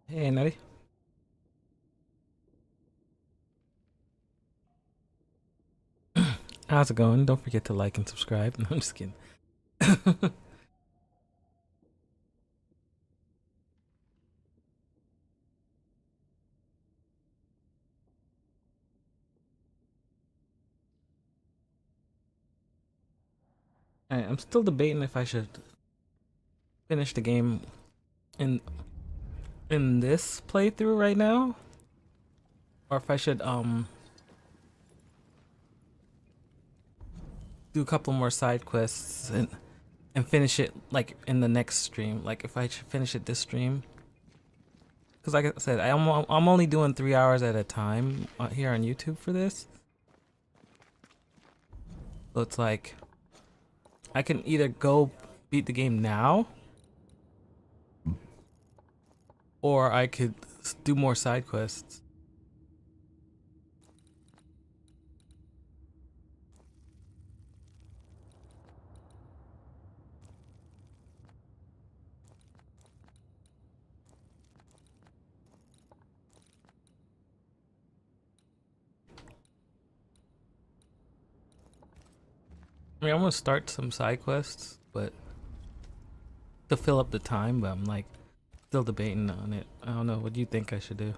Hey, Nutty. How's it going? Don't forget to like and subscribe. No, I'm just kidding. I'm still debating if I should finish the game in this playthrough right now, or if I should do a couple more side quests and finish it like in the next stream. Like if I should finish it this stream, because like I said, I'm only doing 3 hours at a time here on YouTube for this. So it's like I can either go beat the game now, or I could do more side quests. I mean, I'm gonna start some side quests, but to fill up the time. But I'm like still debating on it. I don't know. What do you think I should do?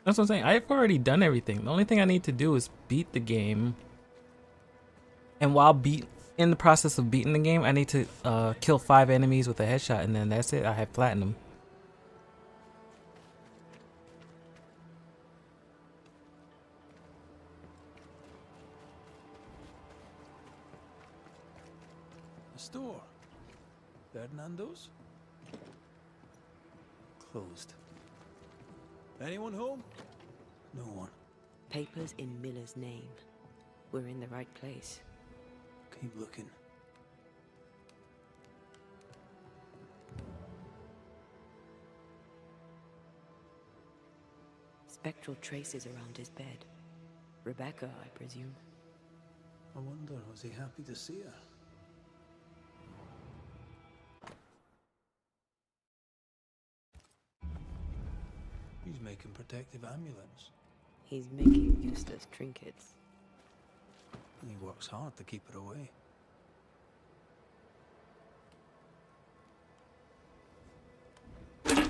That's what I'm saying. I've already done everything. The only thing I need to do is beat the game, and while in the process of beating the game, I need to kill 5 enemies with a headshot, and then that's it. I have platinum. A store. Fernando's? Closed. Anyone home? No one. Papers in Miller's name. We're in the right place. Keep looking. Spectral traces around his bed. Rebecca, I presume. I wonder, was he happy to see her? He's making protective amulets. He's making useless trinkets. He works hard to keep her away. It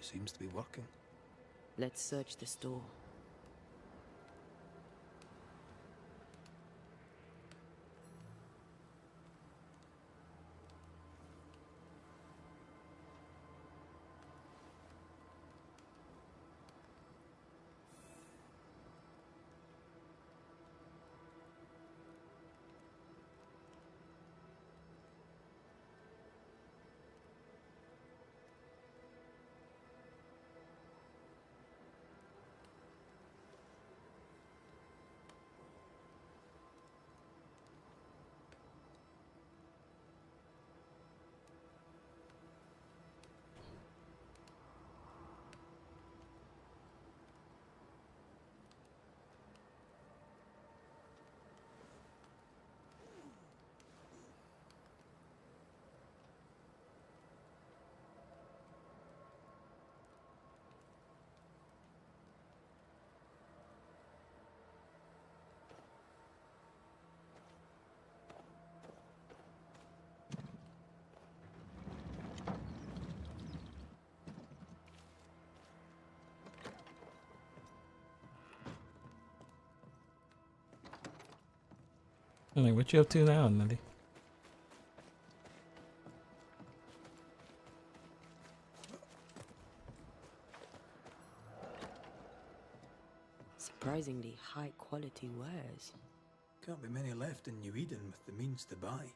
seems to be working. Let's search the store. I'm like, what you up to now, Nutty? Surprisingly high quality wares. Can't be many left in New Eden with the means to buy.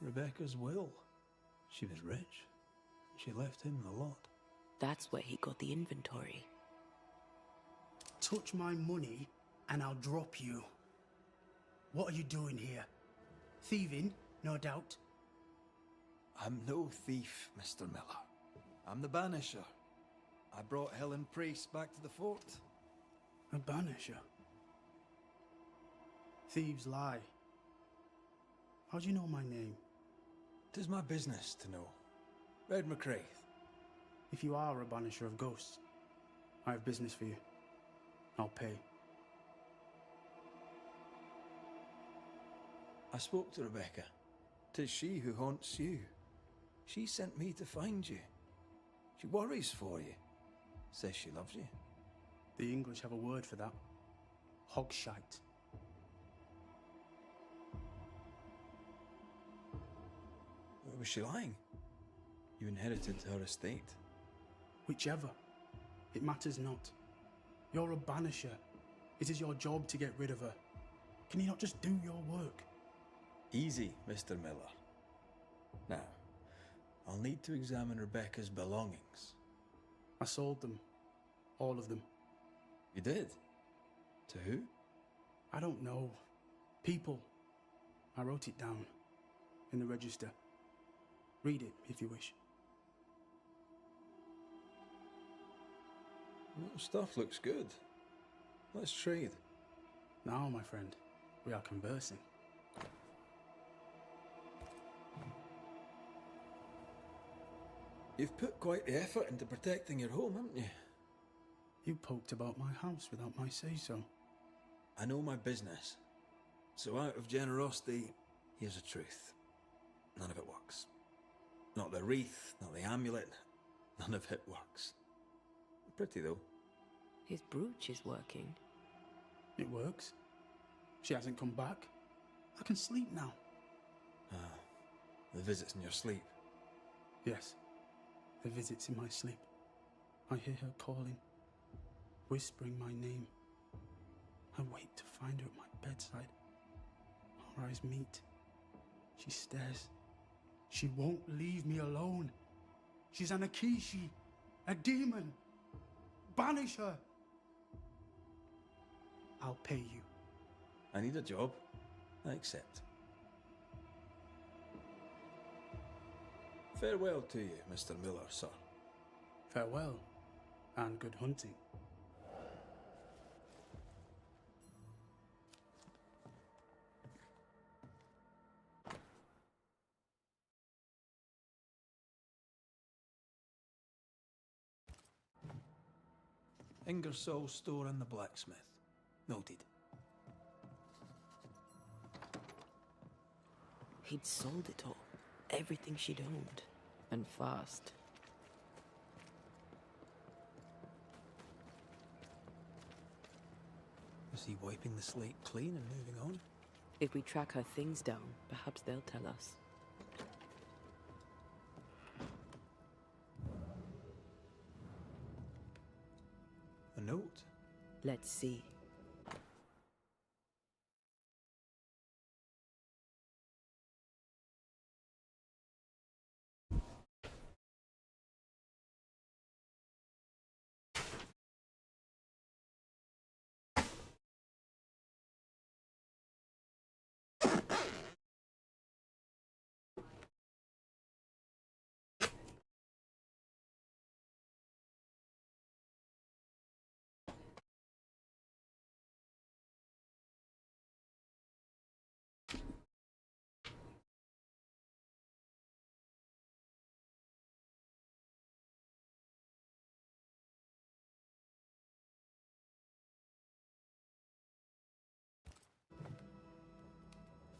Rebecca's will. She was rich. She left him the lot. That's where he got the inventory. Touch my money and I'll drop you. What are you doing here? Thieving, no doubt. I'm no thief, Mr. Miller. I'm the Banisher. I brought Helen Priest back to the fort. A banisher. Thieves lie. How do you know my name? 'Tis my business to know. Red McCraith. If you are a banisher of ghosts, I have business for you. I'll pay. I spoke to Rebecca. 'Tis she who haunts you. She sent me to find you. She worries for you. Says she loves you. The English have a word for that. Hogshite. Was she lying? You inherited her estate. Whichever. It matters not. You're a banisher. It is your job to get rid of her. Can you not just do your work? Easy, Mr. Miller. Now, I'll need to examine Rebecca's belongings. I sold them. All of them. You did? To who? I don't know. People. I wrote it down. In the register. Read it, if you wish. Well, stuff looks good. Let's trade. Now, my friend, we are conversing. You've put quite the effort into protecting your home, haven't you? You poked about my house without my say-so. I know my business. So out of generosity, here's the truth. None of it works. Not the wreath, not the amulet. None of it works. Pretty, though. His brooch is working. It works. She hasn't come back. I can sleep now. Ah, the visits in your sleep. Yes, the visits in my sleep. I hear her calling, whispering my name. I wait to find her at my bedside. Our eyes meet. She stares. She won't leave me alone. She's an Akishi, a demon. Banish her. I'll pay you. I need a job. I accept. Farewell to you, Mr. Miller, sir. Farewell, and good hunting. Ingersoll store and the blacksmith. Noted. He'd sold it all. Everything she'd owned. And fast. Was he wiping the slate clean and moving on? If we track her things down, perhaps they'll tell us. A note? Let's see.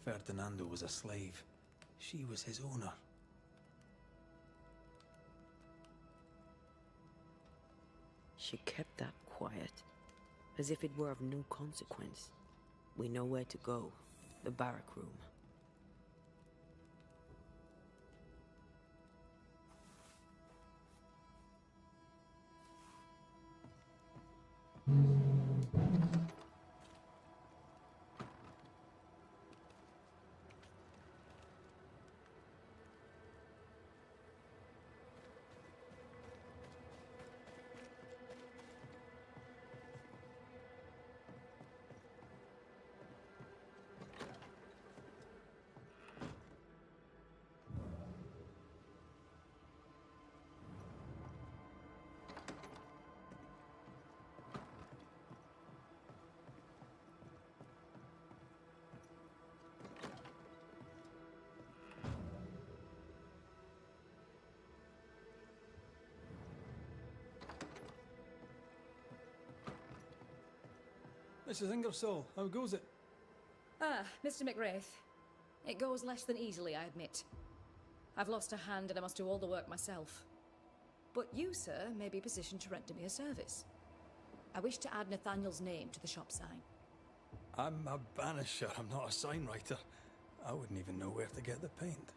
Ferdinando was a slave. She was his owner. She kept that quiet, as if it were of no consequence. We know where to go. The barrack room. Mrs. Ingersoll, how goes it? Ah, Mr. McWraith. It goes less than easily, I admit. I've lost a hand and I must do all the work myself. But you, sir, may be positioned to render me a service. I wish to add Nathaniel's name to the shop sign. I'm a banisher, I'm not a sign writer. I wouldn't even know where to get the paint.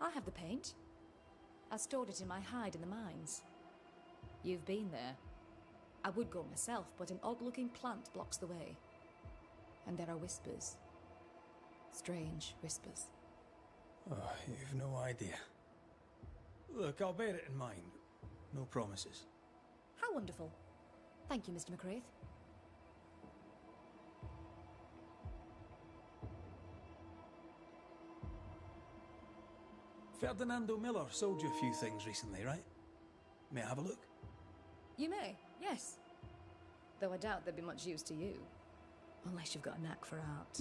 I have the paint. I stored it in my hide in the mines. You've been there. I would go myself, but an odd-looking plant blocks the way. And there are whispers. Strange whispers. Oh, you've no idea. Look, I'll bear it in mind. No promises. How wonderful. Thank you, Mr. McWraith. Ferdinando Miller sold you a few things recently, right? May I have a look? You may, yes. Though I doubt they'd be much use to you. Unless you've got a knack for art.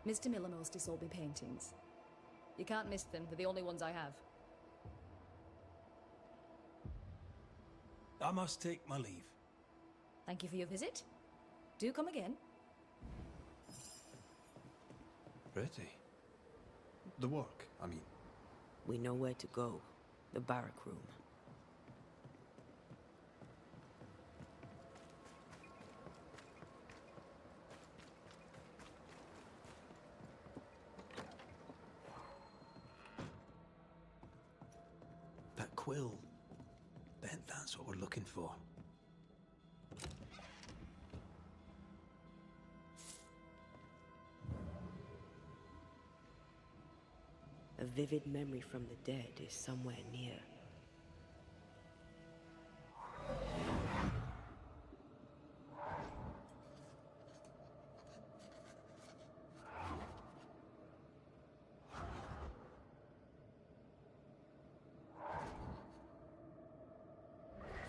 Mr. Miller mostly sold me paintings. You can't miss them, they're the only ones I have. I must take my leave. Thank you for your visit. Do come again. Pretty. The work, I mean. We know where to go. The barrack room. That quill. Then that's what we're looking for. A vivid memory from the dead is somewhere near.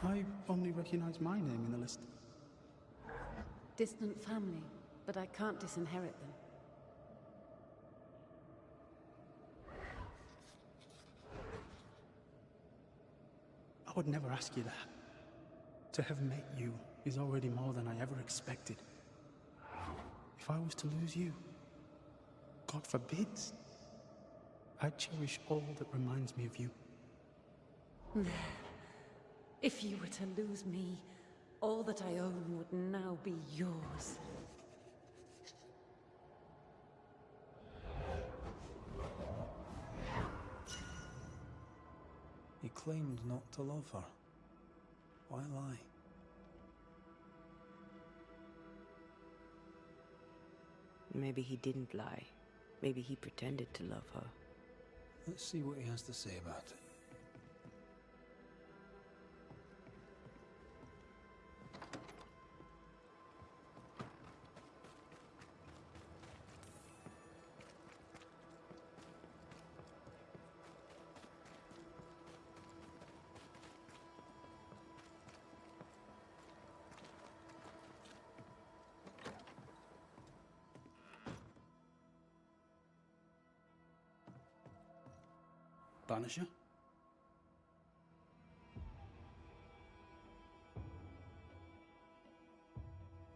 I only recognize my name in the list. Distant family, but I can't disinherit them. I would never ask you that. To have met you is already more than I ever expected. If I was to lose you, God forbids, I cherish all that reminds me of you. If you were to lose me, all that I own would now be yours. He claimed not to love her. Why lie? Maybe he didn't lie. Maybe he pretended to love her. Let's see what he has to say about it. Banisher?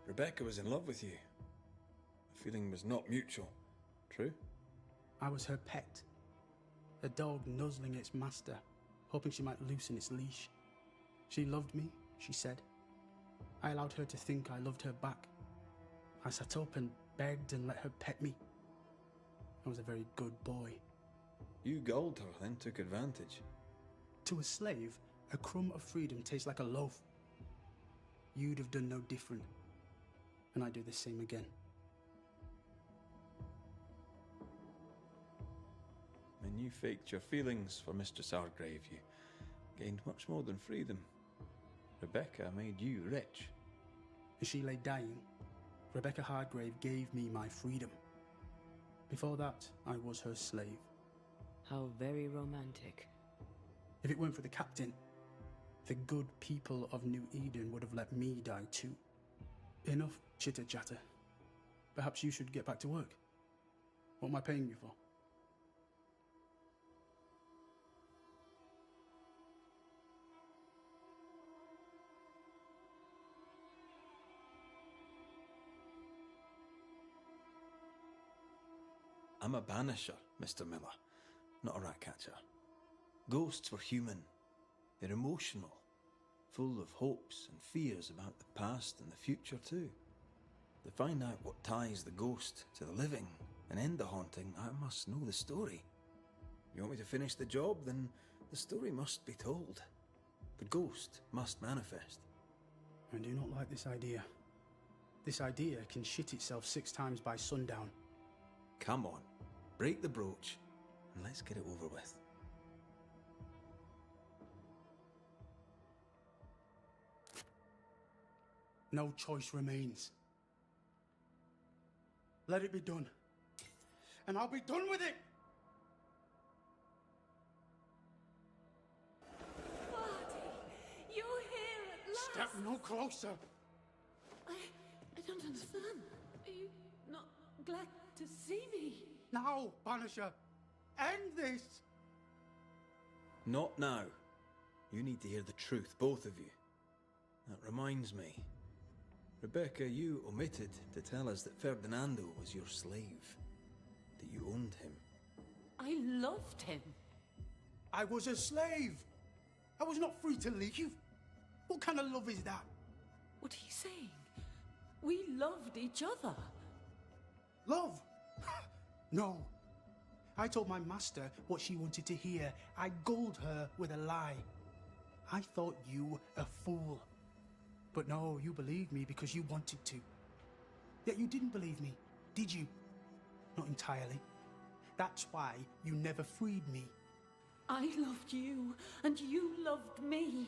Rebecca was in love with you. The feeling was not mutual. True? I was her pet. A dog nuzzling its master, hoping she might loosen its leash. She loved me, she said. I allowed her to think I loved her back. I sat up and begged and let her pet me. I was a very good boy. You gulled her, then took advantage. To a slave, a crumb of freedom tastes like a loaf. You'd have done no different, and I'd do the same again. When you faked your feelings for Mistress Argrave, you gained much more than freedom. Rebecca made you rich. As she lay dying, Rebecca Hargrave gave me my freedom. Before that, I was her slave. How very romantic. If it weren't for the captain, the good people of New Eden would have let me die too. Enough chitter-chatter. Perhaps you should get back to work. What am I paying you for? I'm a banisher, Mr. Miller, not a rat catcher. Ghosts were human. They're emotional, full of hopes and fears about the past and the future too. To find out what ties the ghost to the living and end the haunting, I must know the story. You want me to finish the job? Then the story must be told. The ghost must manifest. I do not like this idea. This idea can shit itself 6 times by sundown. Come on, break the brooch and let's get it over with. No choice remains. Let it be done. And I'll be done with it! Fatty, you're here at last! Step no closer! I don't understand. Are you not glad to see me? Now, Banisher! End this! Not now. You need to hear the truth, both of you. That reminds me. Rebecca, you omitted to tell us that Ferdinando was your slave. That you owned him. I loved him. I was a slave! I was not free to leave! What kind of love is that? What are you saying? We loved each other. Love? No. I told my master what she wanted to hear. I gulled her with a lie. I thought you a fool. But no, you believed me because you wanted to. Yet you didn't believe me, did you? Not entirely. That's why you never freed me. I loved you, and you loved me.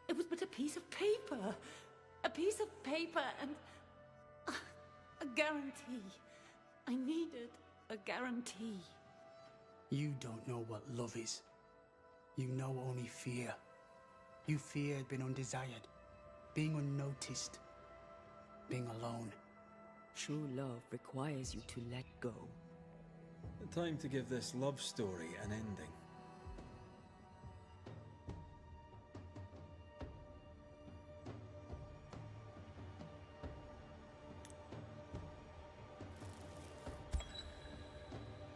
It was but a piece of paper. A piece of paper and a guarantee. I needed a guarantee. You don't know what love is. You know only fear. You feared being undesired, being unnoticed, being alone. True love requires you to let go. Time to give this love story an ending.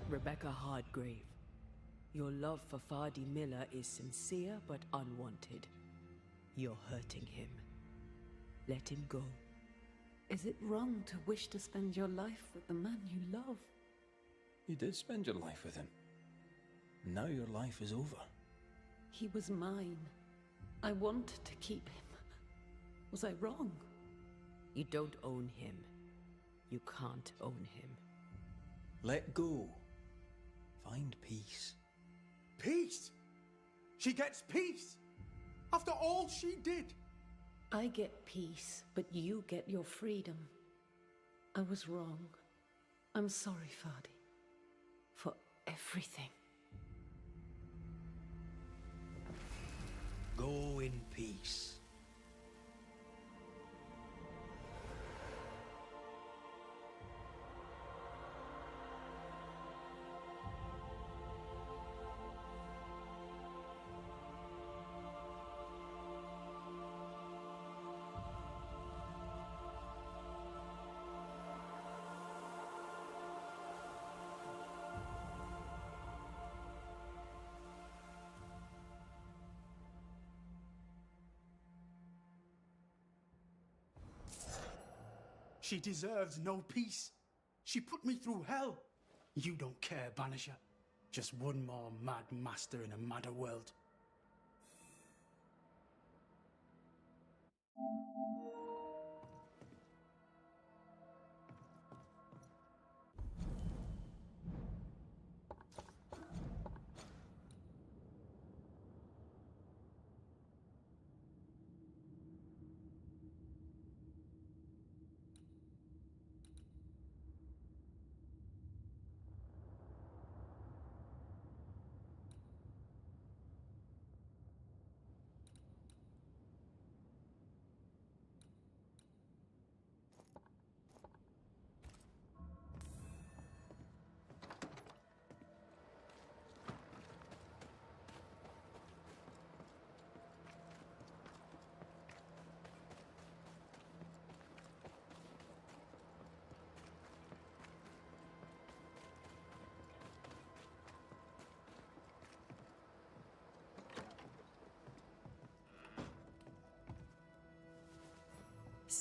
Rebecca Hardgrave, your love for Fardy Miller is sincere but unwanted. You're hurting him. Let him go. Is it wrong to wish to spend your life with the man you love? You did spend your life with him. Now your life is over. He was mine. I wanted to keep him. Was I wrong? You don't own him. You can't own him. Let go. Find peace. Peace? She gets peace? After all she did? I get peace, but you get your freedom. I was wrong. I'm sorry, Fardy. For everything. Go in peace. She deserves no peace. She put me through hell. You don't care, Banisher. Just one more mad master in a madder world.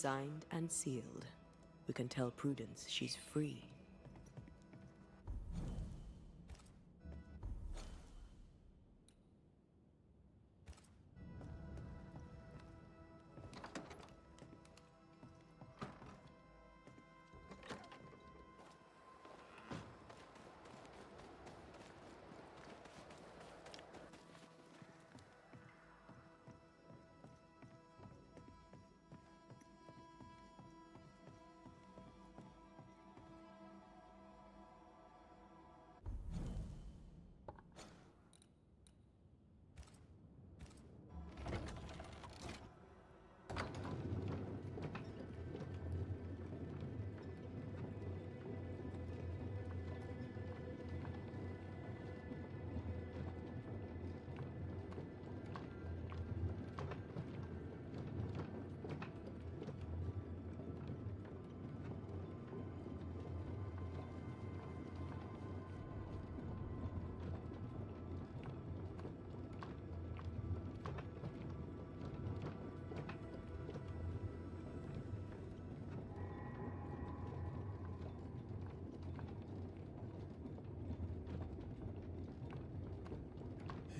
Signed and sealed. We can tell Prudence she's free.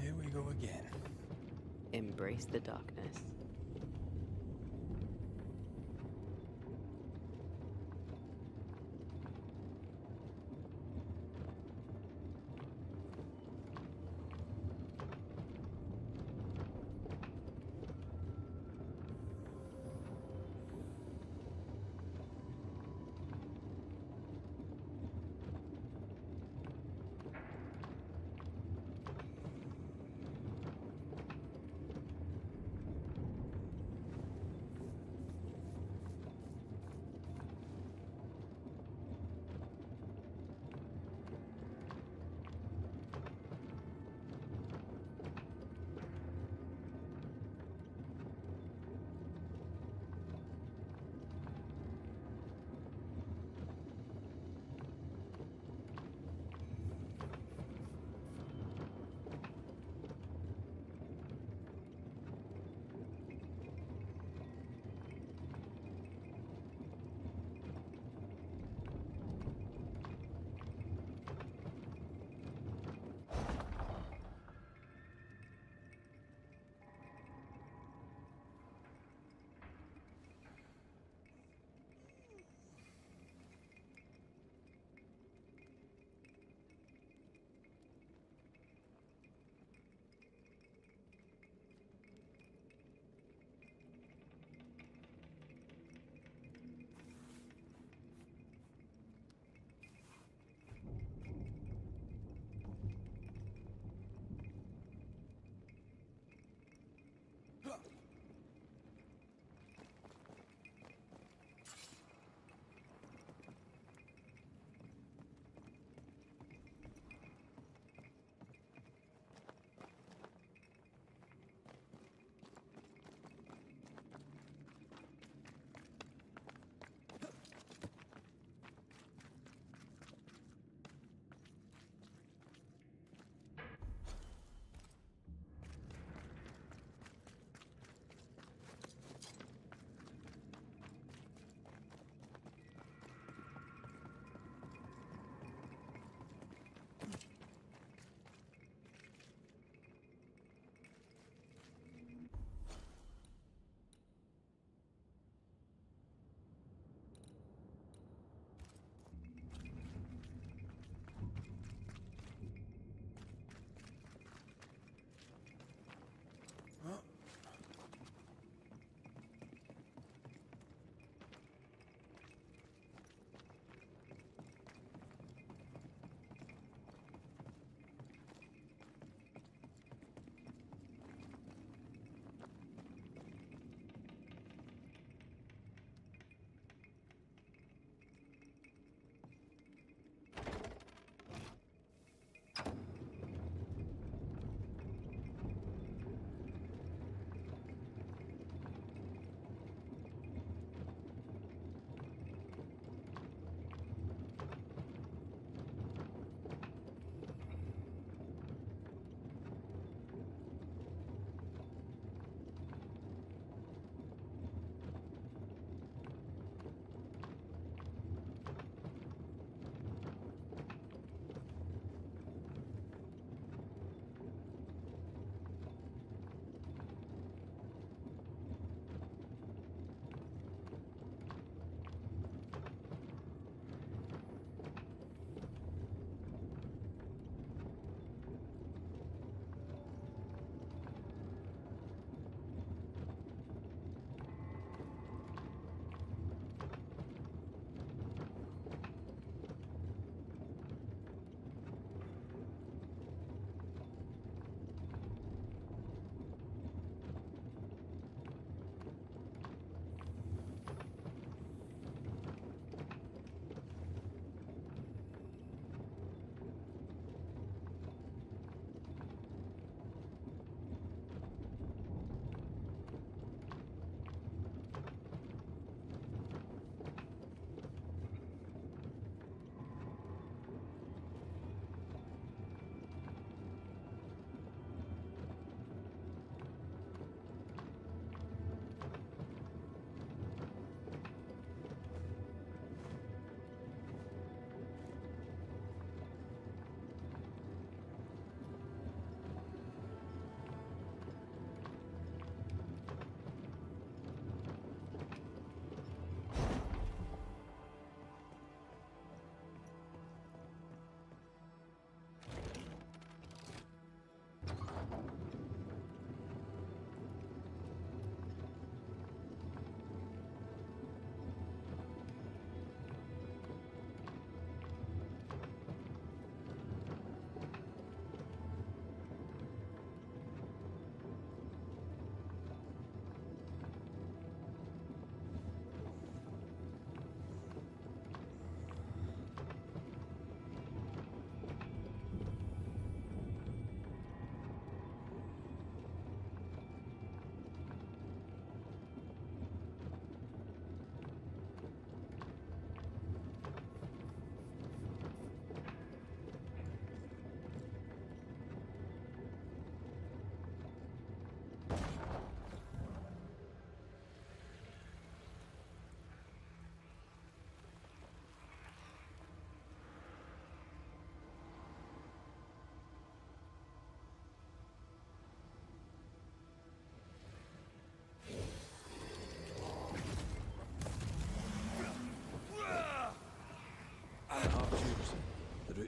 Here we go again. Embrace the darkness.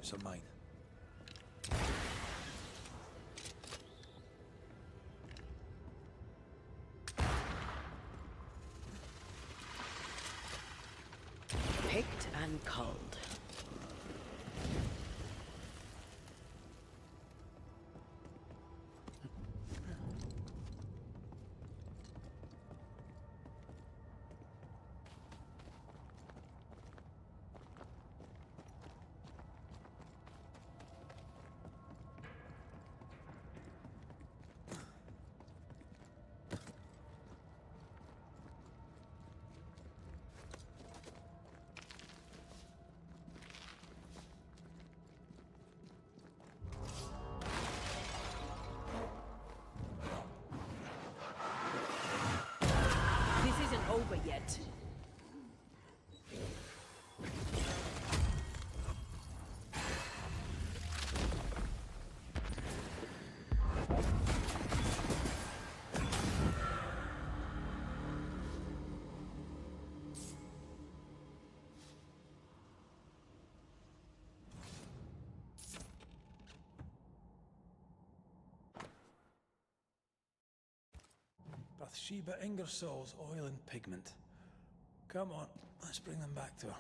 pursuits of mine. Picked and culled. This isn't over yet. Bathsheba Ingersoll's oil and pigment. Come on, let's bring them back to her.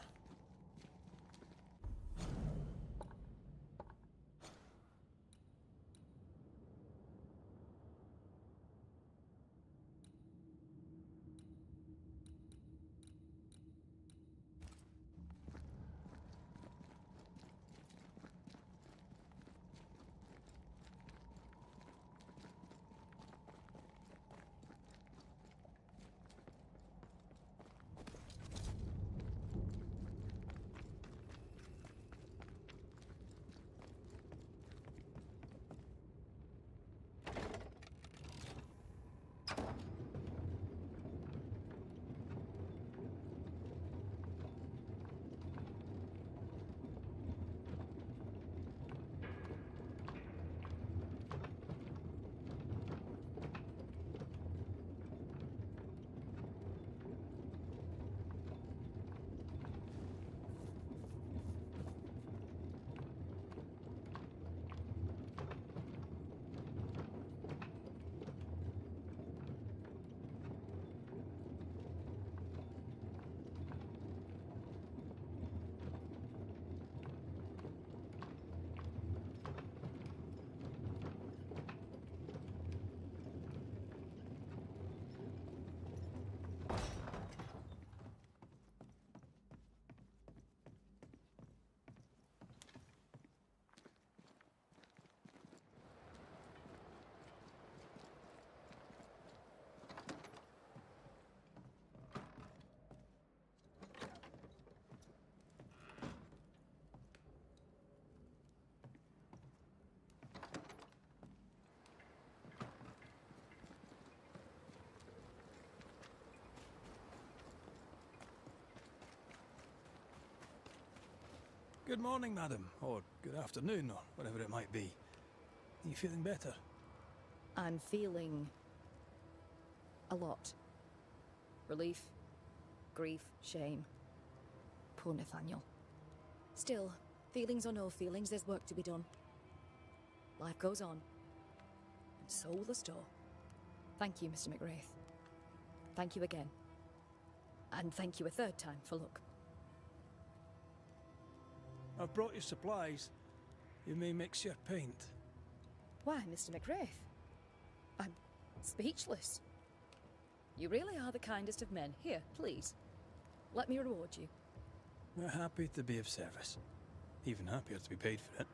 Good morning, madam, or good afternoon, or whatever it might be. Are you feeling better? I'm feeling a lot. Relief, grief, shame. Poor Nathaniel. Still, feelings or no feelings, there's work to be done. Life goes on. And so will the store. Thank you, Mr. McWraith. Thank you again. And thank you a third time for luck. I've brought you supplies. You may mix your paint. Why, Mr. McWraith? I'm speechless. You really are the kindest of men. Here, please. Let me reward you. We're happy to be of service. Even happier to be paid for it.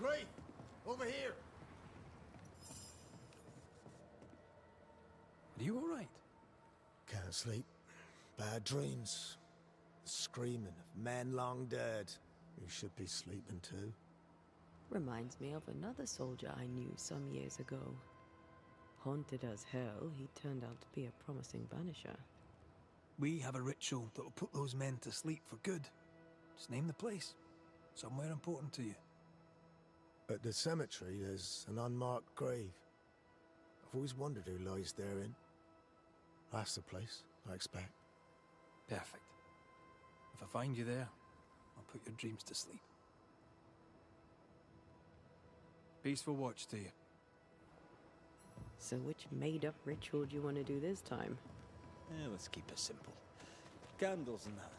McRae, over here. Are you all right? Can't sleep. Bad dreams. Screaming of men long dead. You should be sleeping too. Reminds me of another soldier I knew some years ago. Haunted as hell, he turned out to be a promising banisher. We have a ritual that will put those men to sleep for good. Just name the place. Somewhere important to you. At the cemetery, there's an unmarked grave. I've always wondered who lies therein. That's the place, I expect. Perfect. If I find you there, I'll put your dreams to sleep. Peaceful watch to you. So which made-up ritual do you want to do this time? Let's keep it simple. Candles and that.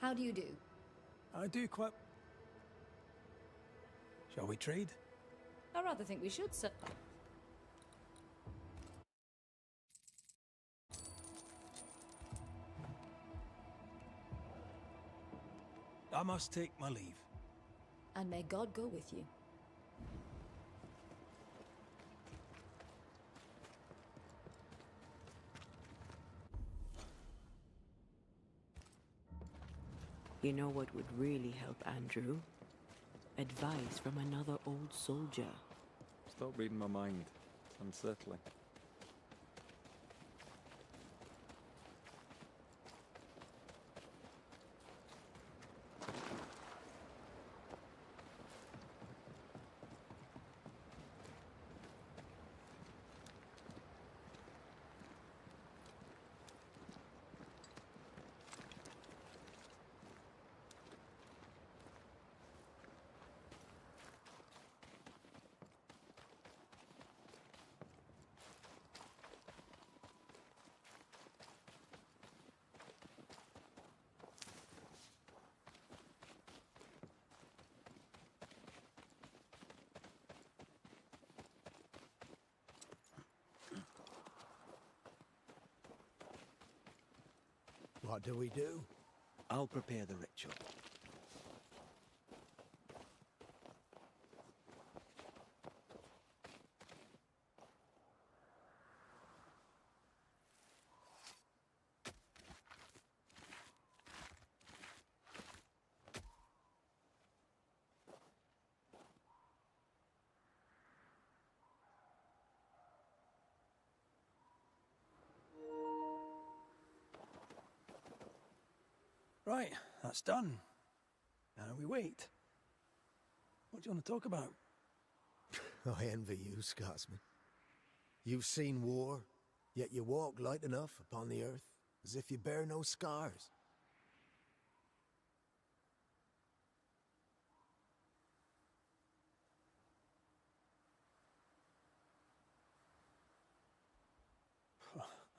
How do you do? I do quite... Shall we trade? I rather think we should, sir. I must take my leave. And may God go with you. You know what would really help Andrew? Advice from another old soldier. Stop reading my mind. It's unsettling. What do we do? I'll prepare the ritual. Right, that's done. Now we wait. What do you want to talk about? I envy you, Scotsman. You've seen war, yet you walk light enough upon the earth, as if you bear no scars.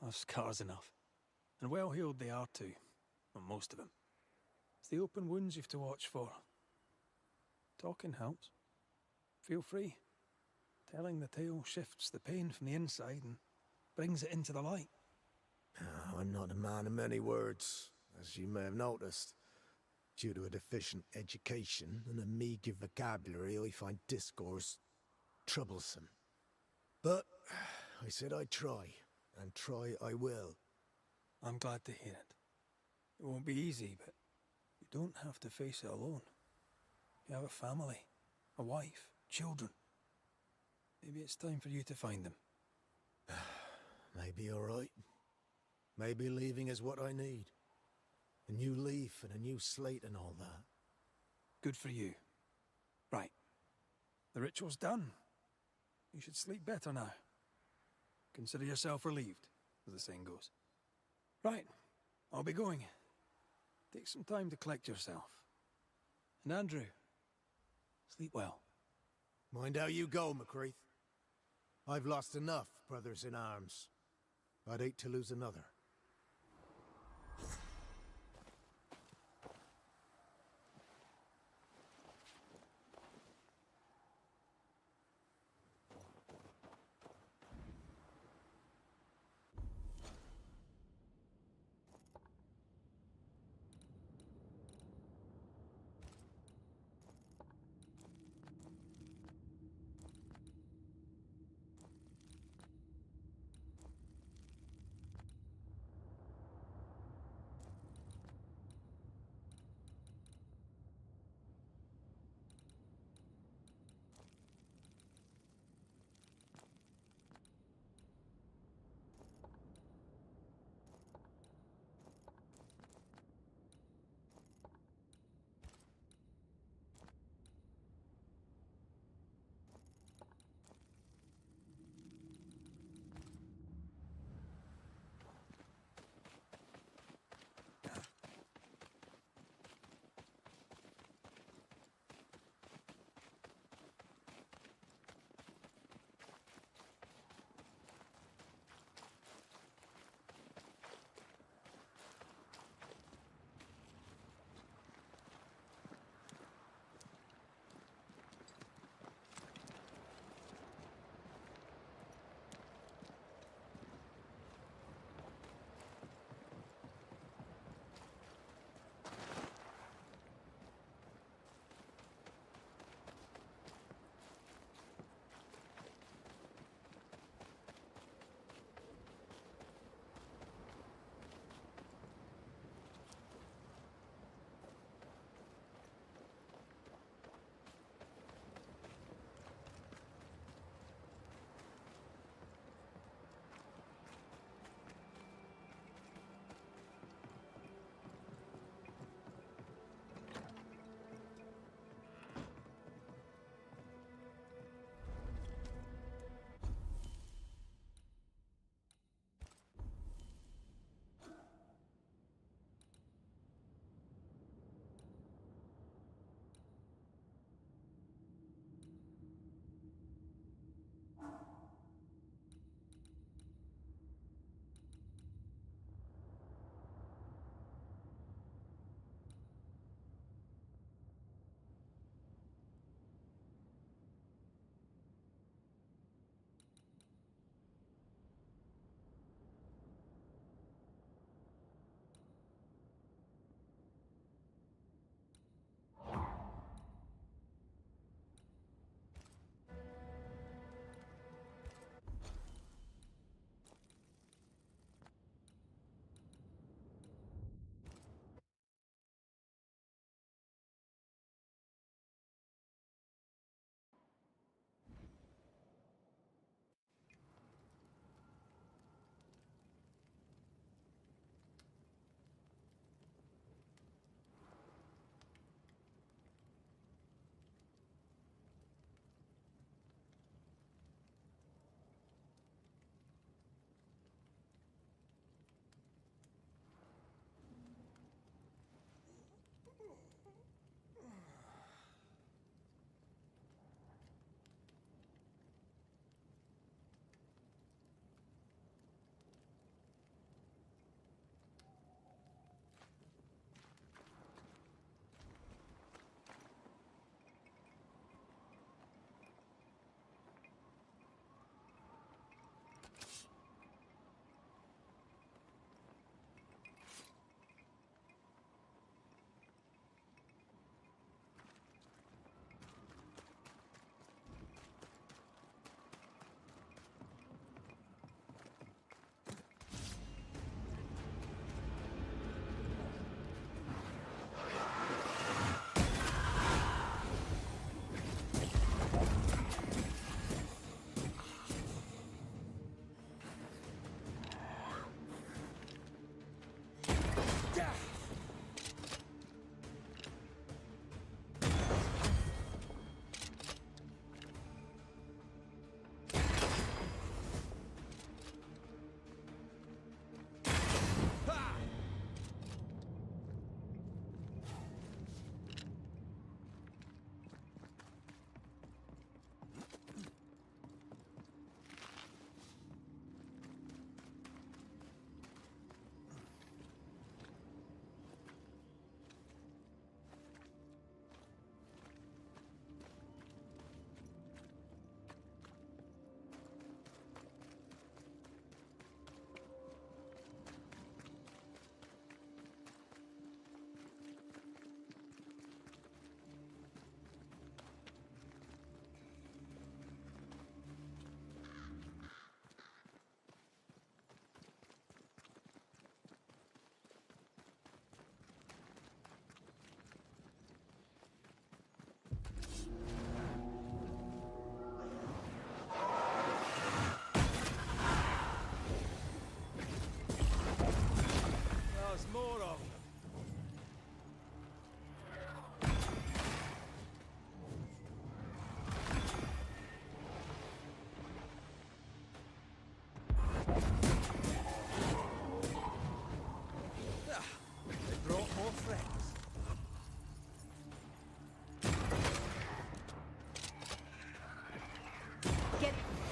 I've scars enough. And well healed they are too. Well, most of them. It's the open wounds you've to watch for. Talking helps. Feel free. Telling the tale shifts the pain from the inside and brings it into the light. I'm not a man of many words, as you may have noticed. Due to a deficient education and a meagre vocabulary, I find discourse troublesome. But I said I'd try, and try I will. I'm glad to hear it. It won't be easy, but you don't have to face it alone. You have a family, a wife, children. Maybe it's time for you to find them. Maybe you're right. Maybe leaving is what I need. A new leaf and a new slate and all that. Good for you. Right. The ritual's done. You should sleep better now. Consider yourself relieved, as the saying goes. Right. I'll be going. Take some time to collect yourself. And Andrew, sleep well. Mind how you go, McCreath. I've lost enough brothers in arms. I'd hate to lose another.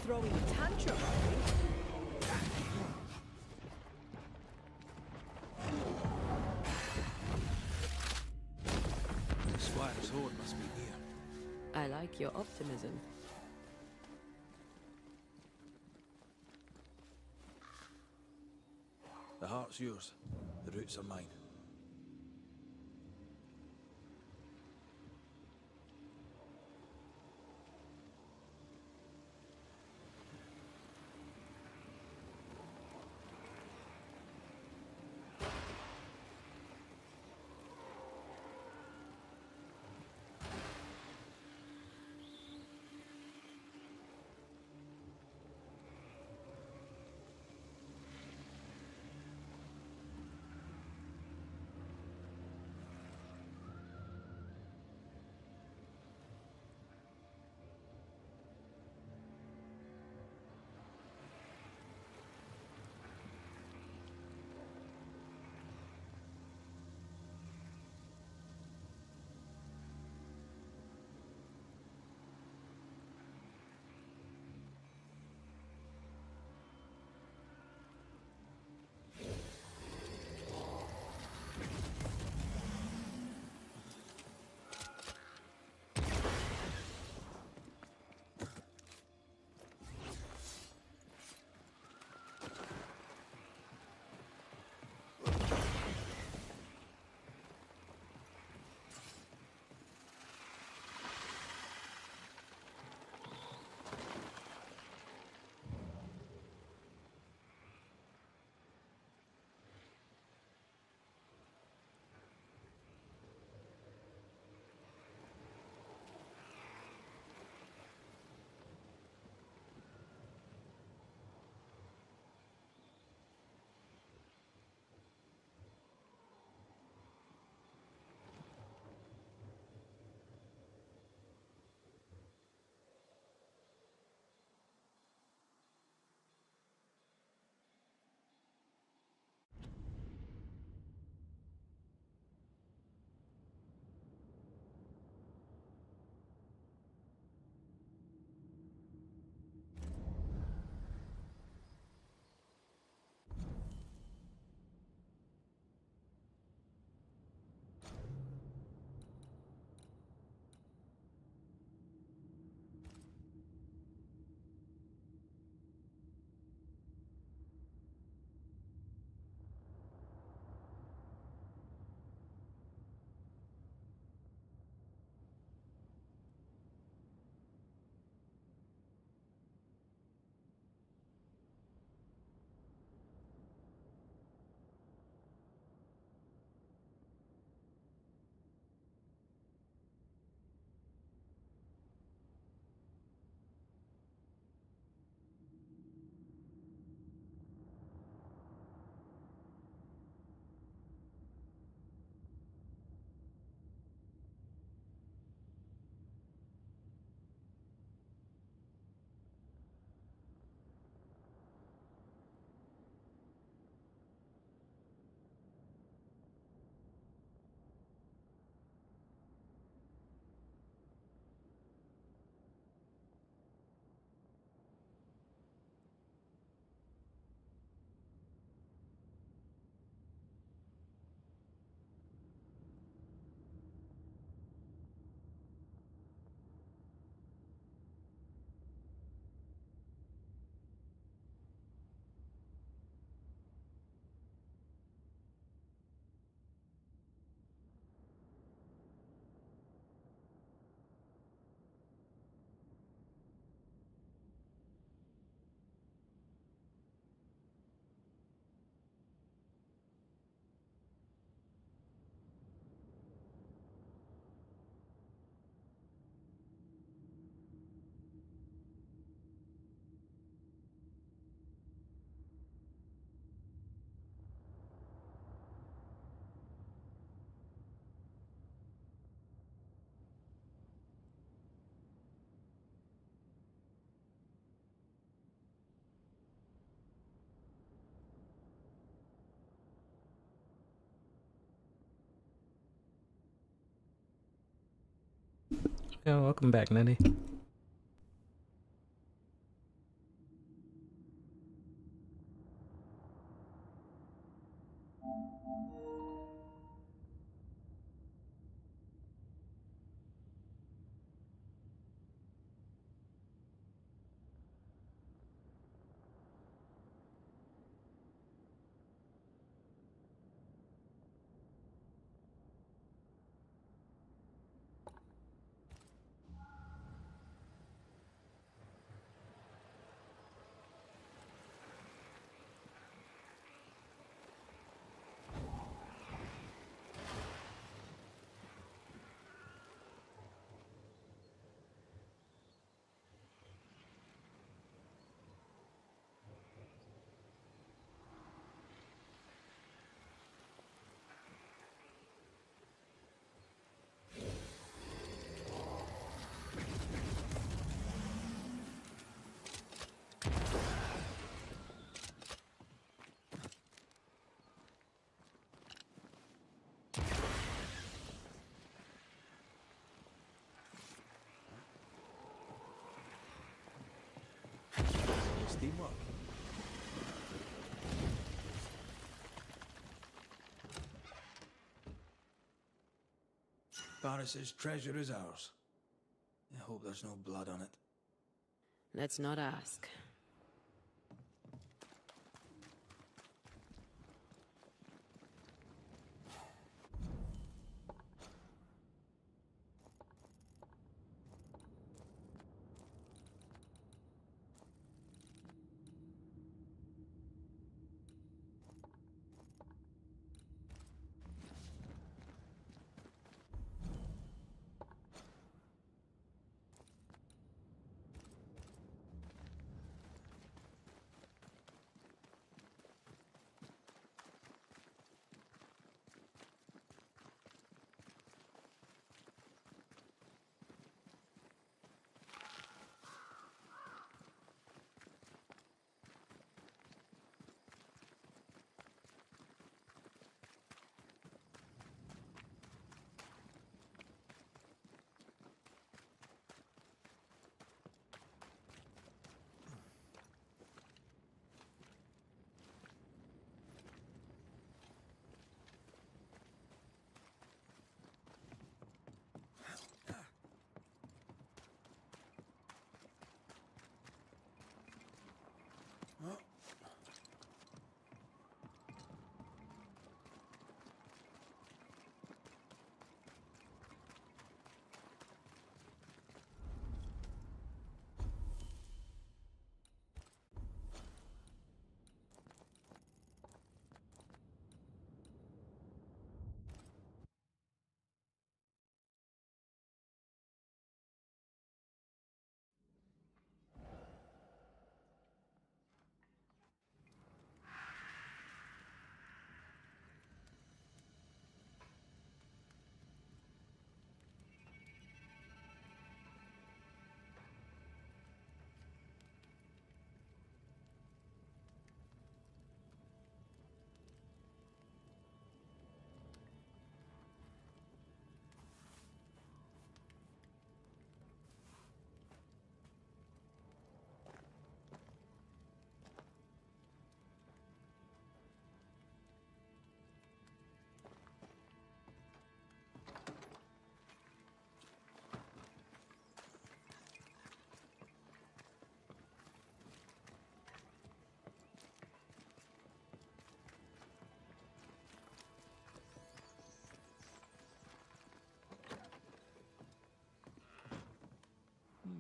throwing a tantrum, are we? The Squire's horde must be near. I like your optimism. The heart's yours. The roots are mine. Yeah, welcome back, Nettie. Teamwork. Paris's treasure is ours. I hope there's no blood on it. Let's not ask.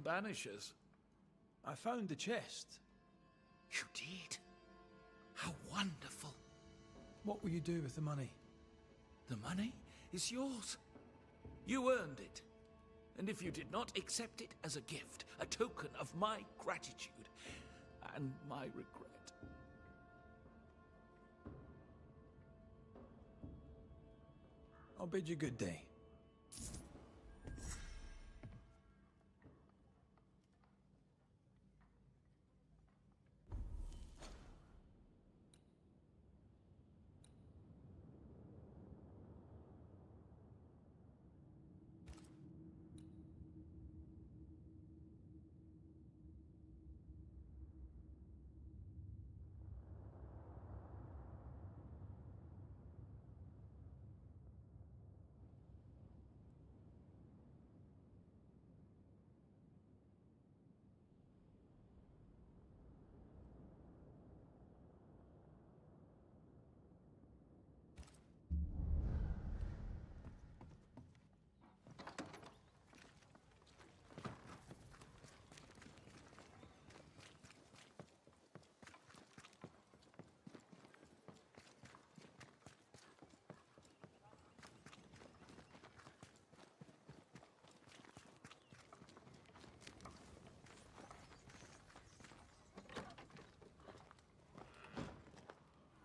Banishers. I found the chest. You did? How wonderful. What will you do with the money? The money is yours. You earned it. And if you did not accept it as a gift, a token of my gratitude and my regret. I'll bid you good day.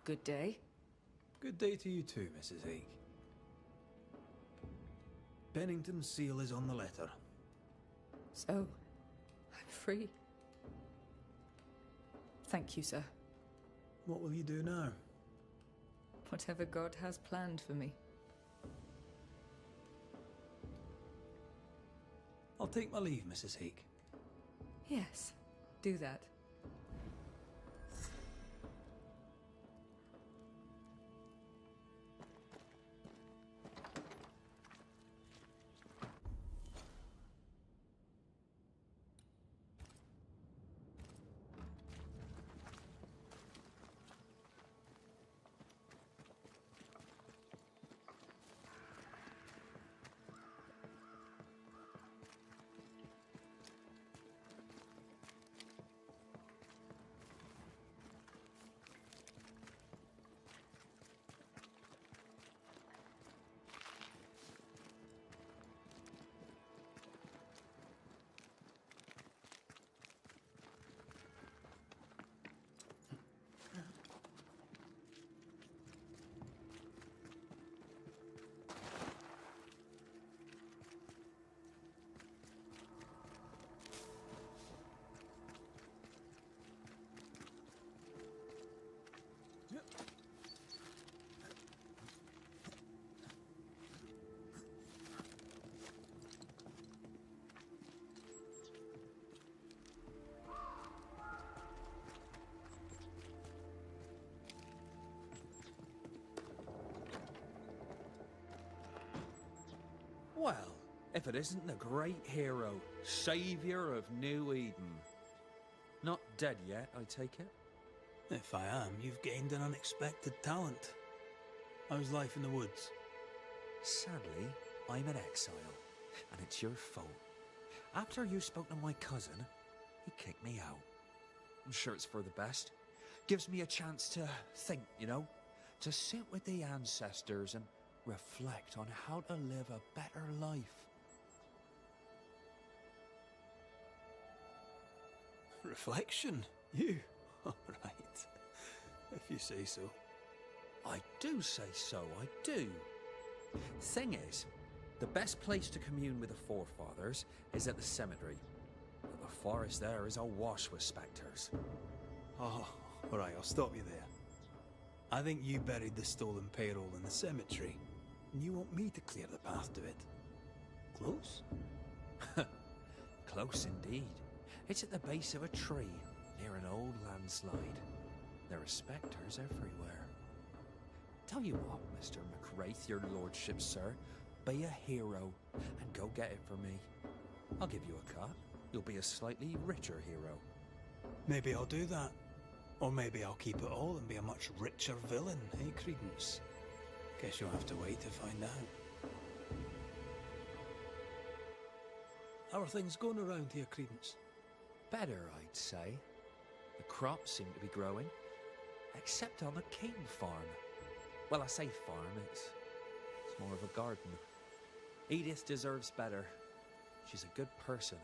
Good day. Good day to you too, Mrs. Hake. Pennington's seal is on the letter. So, I'm free. Thank you, sir. What will you do now? Whatever God has planned for me. I'll take my leave, Mrs. Hake. Yes, do that. Well, if it isn't the great hero, saviour of New Eden. Not dead yet, I take it? If I am, you've gained an unexpected talent. How's life in the woods? Sadly, I'm in exile, and it's your fault. After you spoke to my cousin, he kicked me out. I'm sure it's for the best. Gives me a chance to think, you know? To sit with the ancestors and reflect on how to live a better life. Reflection? You? All right. If you say so. I do say so, I do. Thing is, the best place to commune with the forefathers is at the cemetery. But the forest there is awash with spectres. Oh, all right, I'll stop you there. I think you buried the stolen payroll in the cemetery, and you want me to clear the path to it. Close? Close indeed. It's at the base of a tree, near an old landslide. There are spectres everywhere. Tell you what, Mr. McWraith, your lordship, sir, be a hero and go get it for me. I'll give you a cut. You'll be a slightly richer hero. Maybe I'll do that. Or maybe I'll keep it all and be a much richer villain, eh, Credence? Guess you'll have to wait to find out. How are things going around here, Credence? Better, I'd say. The crops seem to be growing, except on the King farm. Well, I say farm, it's more of a garden. Edith deserves better. She's a good person.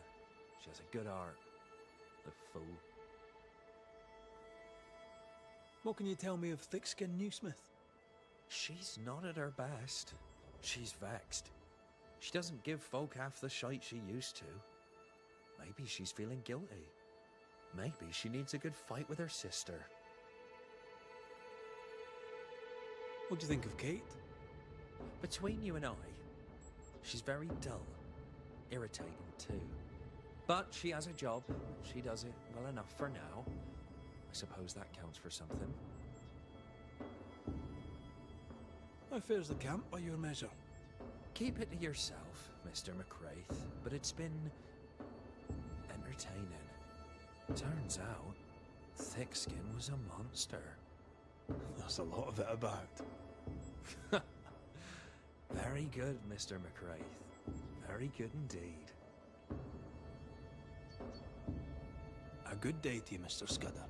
She has a good heart. The fool. What can you tell me of thick-skinned Newsmith? She's not at her best. She's vexed. She doesn't give folk half the shite she used to. Maybe she's feeling guilty. Maybe she needs a good fight with her sister. What do you think of Kate? Between you and I, she's very dull. Irritating too. But she has a job. She does it well enough for now. I suppose that counts for something. How fares the camp by your measure? Keep it to yourself, Mr. McWraith, but it's been entertaining. Turns out, Thickskin was a monster. That's a lot of it about. Very good, Mr. McWraith. Very good indeed. A good day to you, Mr. Scudder.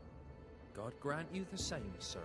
God grant you the same, sir.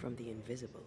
from the invisible.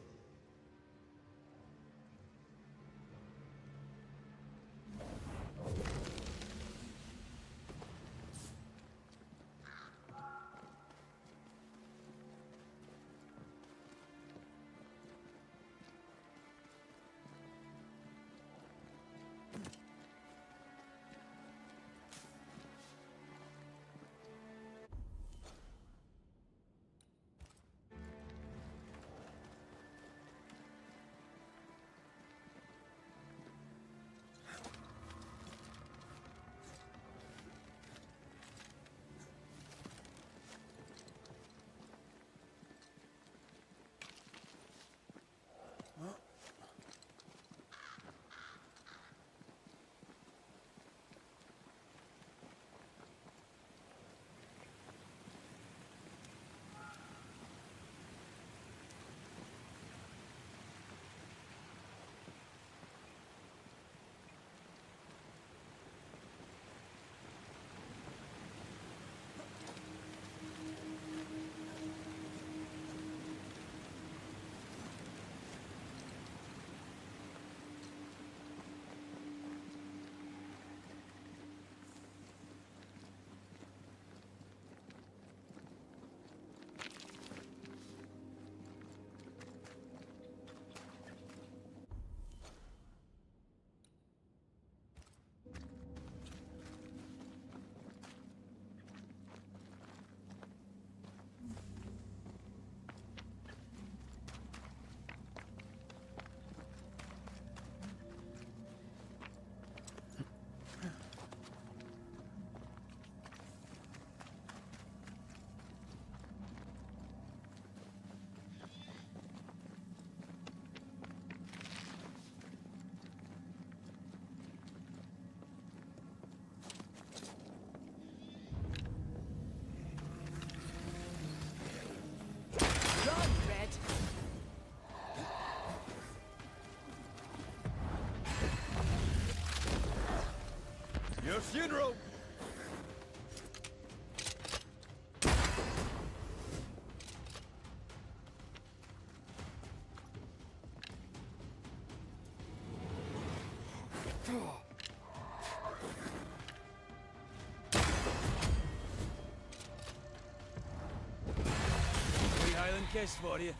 Your funeral! Free Highland kiss for you.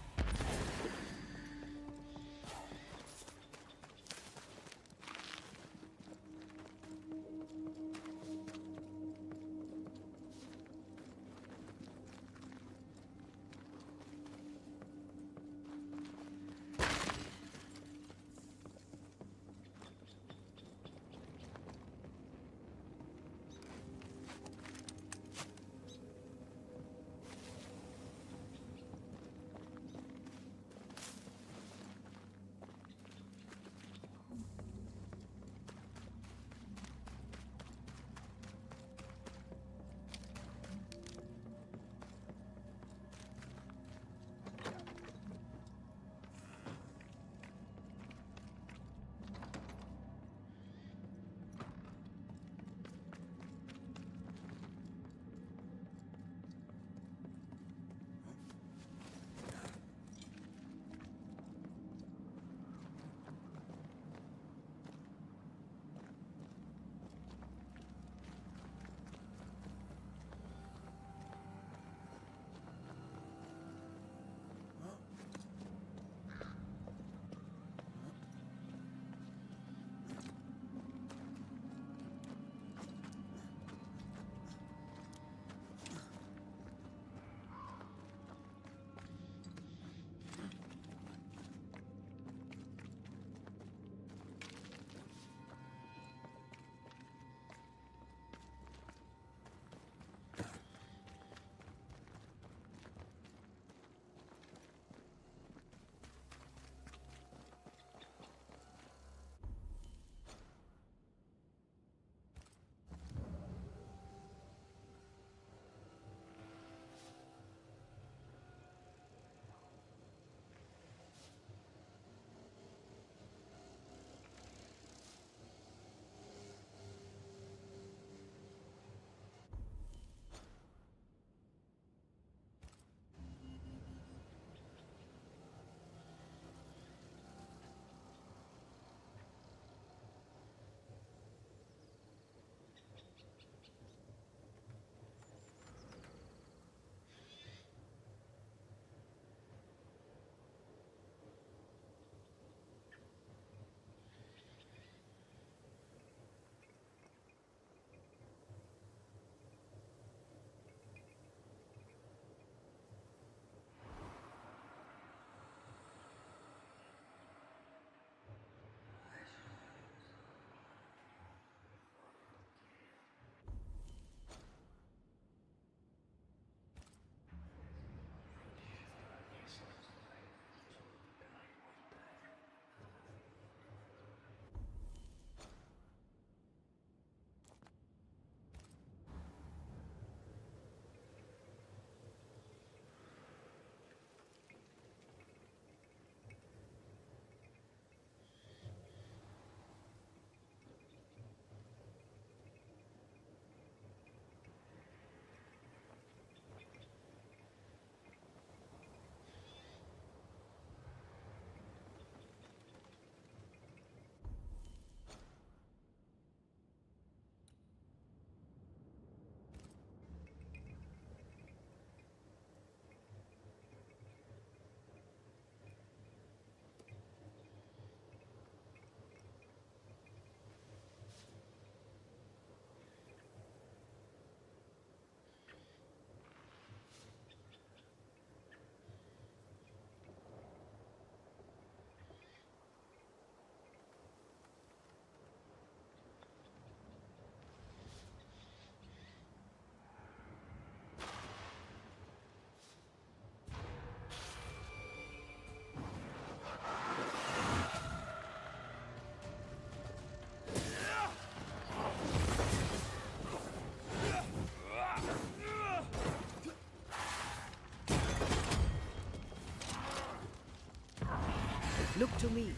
Look to me.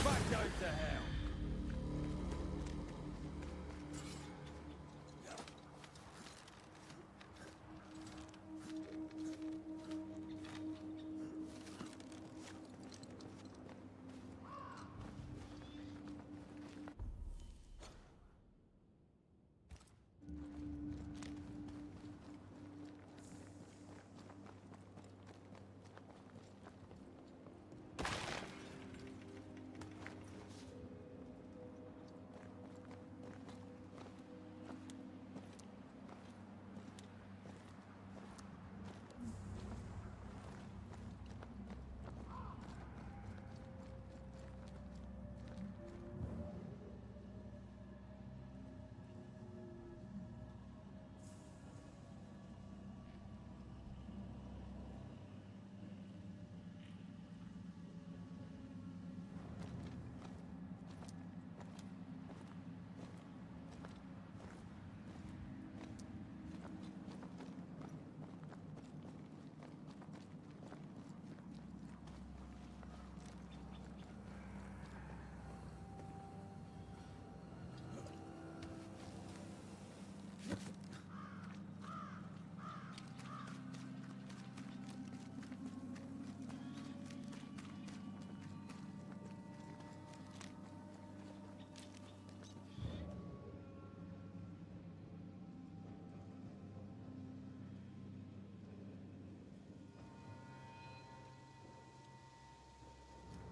Back down to hell.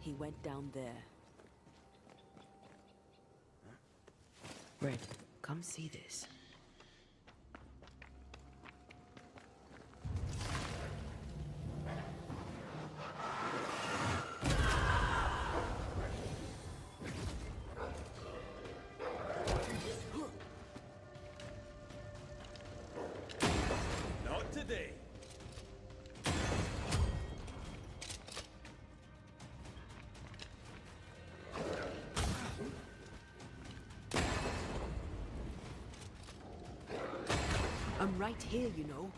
He went down there. Red, come see this. Not today. I'm right here, you know.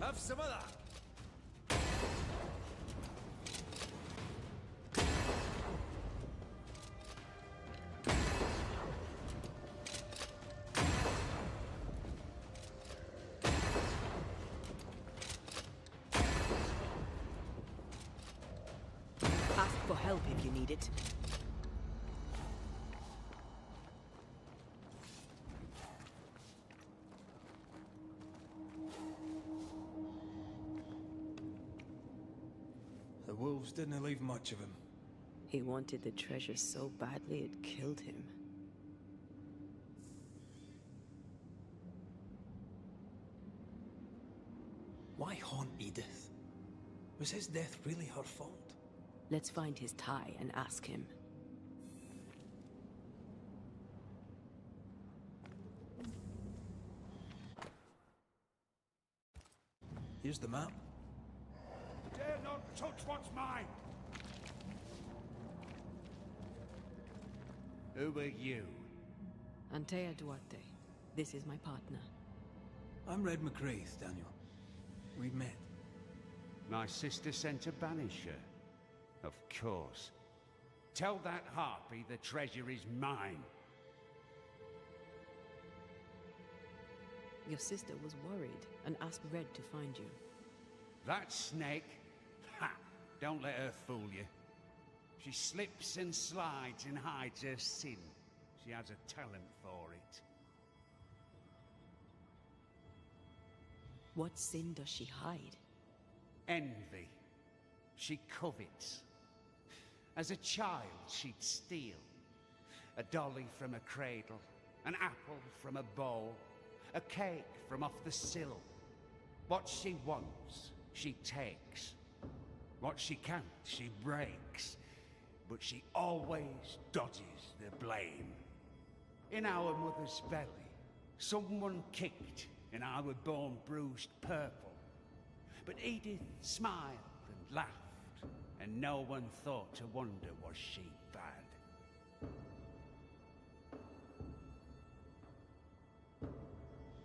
Have some of that. Ask for help if you need it. The wolves didn't leave much of him. He wanted the treasure so badly it killed him. Why haunt Edith? Was his death really her fault? Let's find his tie and ask him. Here's the map. Dare not touch what's mine. Who are you? Antea Duarte. This is my partner. I'm Red McGrath, Daniel. We've met. My sister sent a banisher. Of course. Tell that harpy the treasure is mine. Your sister was worried and asked Red to find you. That snake? Ha! Don't let her fool you. She slips and slides and hides her sin. She has a talent for it. What sin does she hide? Envy. She covets. As a child, she'd steal. A dolly from a cradle, an apple from a bowl, a cake from off the sill. What she wants, she takes. What she can't, she breaks. But she always dodges the blame. In our mother's belly, someone kicked, and I were born bruised purple. But Edith smiled and laughed, and no one thought to wonder was she bad.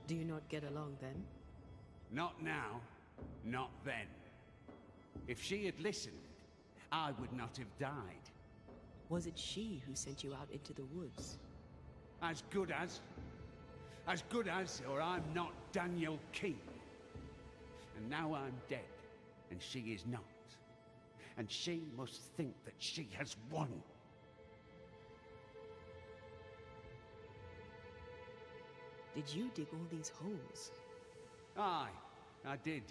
Do you not get along then? Not now, not then. If she had listened, I would not have died. Was it she who sent you out into the woods? As good as, or I'm not Daniel King. And now I'm dead, and she is not. And she must think that she has won. Did you dig all these holes? Aye, I did.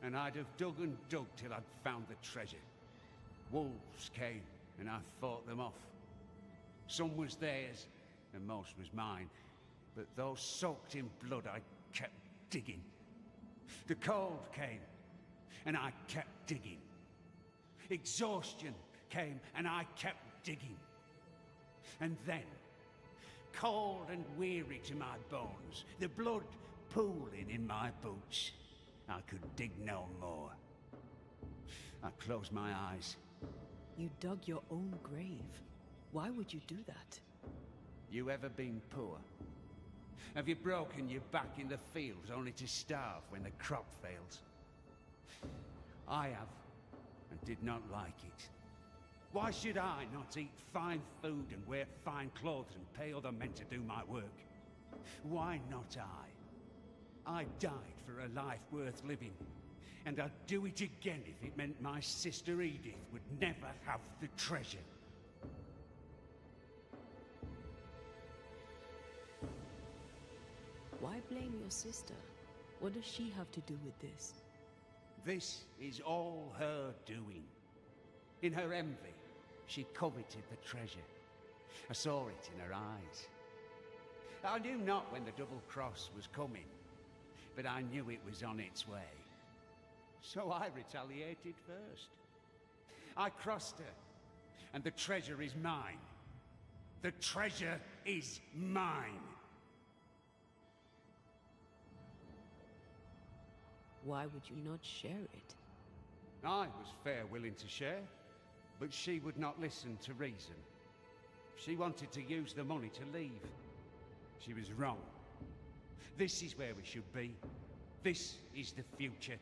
And I'd have dug and dug till I'd found the treasure. Wolves came, and I fought them off. Some was theirs, and most was mine. But though soaked in blood, I kept digging. The cold came, and I kept digging. Exhaustion came, and I kept digging. And then, cold and weary to my bones, the blood pooling in my boots, I could dig no more. I closed my eyes. You dug your own grave. Why would you do that? You ever been poor? Have you broken your back in the fields only to starve when the crop fails? I have, and did not like it. Why should I not eat fine food and wear fine clothes and pay other men to do my work? Why not I died for a life worth living, and I'd do it again if it meant my sister Edith would never have the treasure. Why blame your sister? What does she have to do with this? This is all her doing. In her envy, she coveted the treasure. I saw it in her eyes. I knew not when the double cross was coming, but I knew it was on its way. So I retaliated first. I crossed her, and the treasure is mine. The treasure is mine. Why would you not share it? I was fair willing to share, but she would not listen to reason. She wanted to use the money to leave. She was wrong. This is where we should be. This is the future.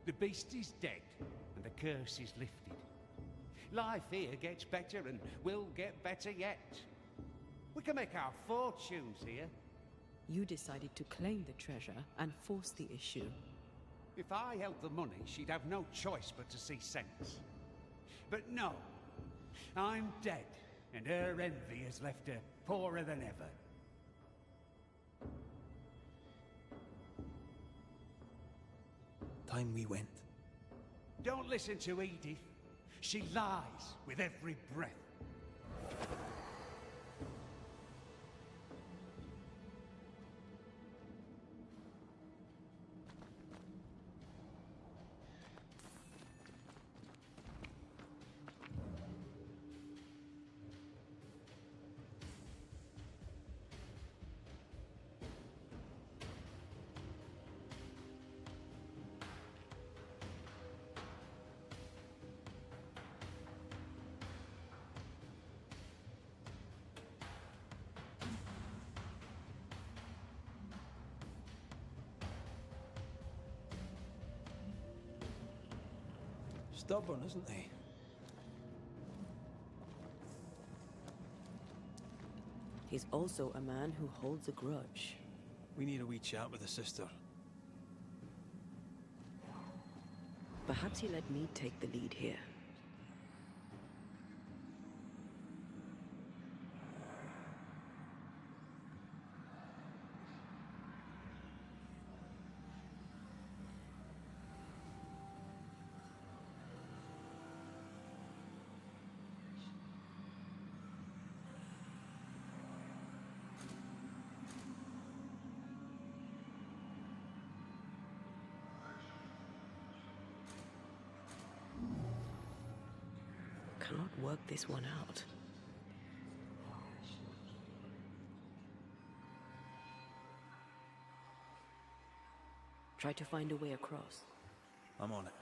The beast is dead, and the curse is lifted. Life here gets better and will get better yet. We can make our fortunes here. You decided to claim the treasure and force the issue. If I held the money, she'd have no choice but to see sense. But no, I'm dead, and her envy has left her poorer than ever. Time we went. Don't listen to Edith. She lies with every breath. Stubborn, isn't he? He's also a man who holds a grudge. We need a wee chat with the sister. Perhaps he let me take the lead here. Cannot work this one out. Try to find a way across. I'm on it.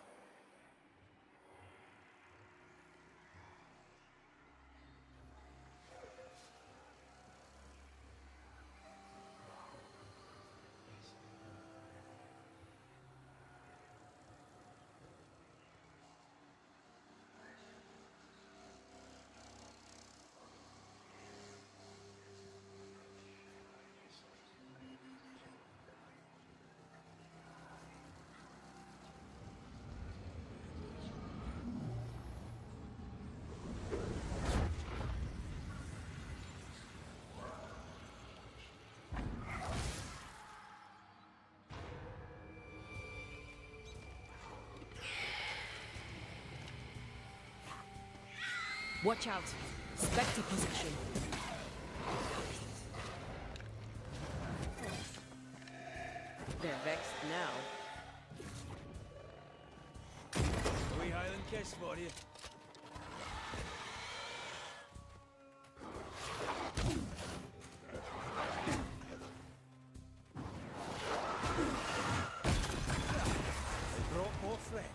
Watch out. Spectre possession. They're vexed now. A wee Highland kiss for you. They brought more friends.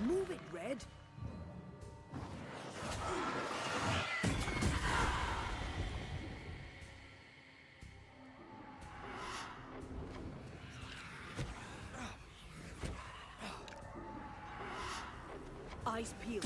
Move it, Red. Eyes peeled.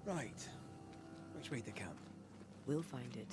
Right. Which way to camp? We'll find it.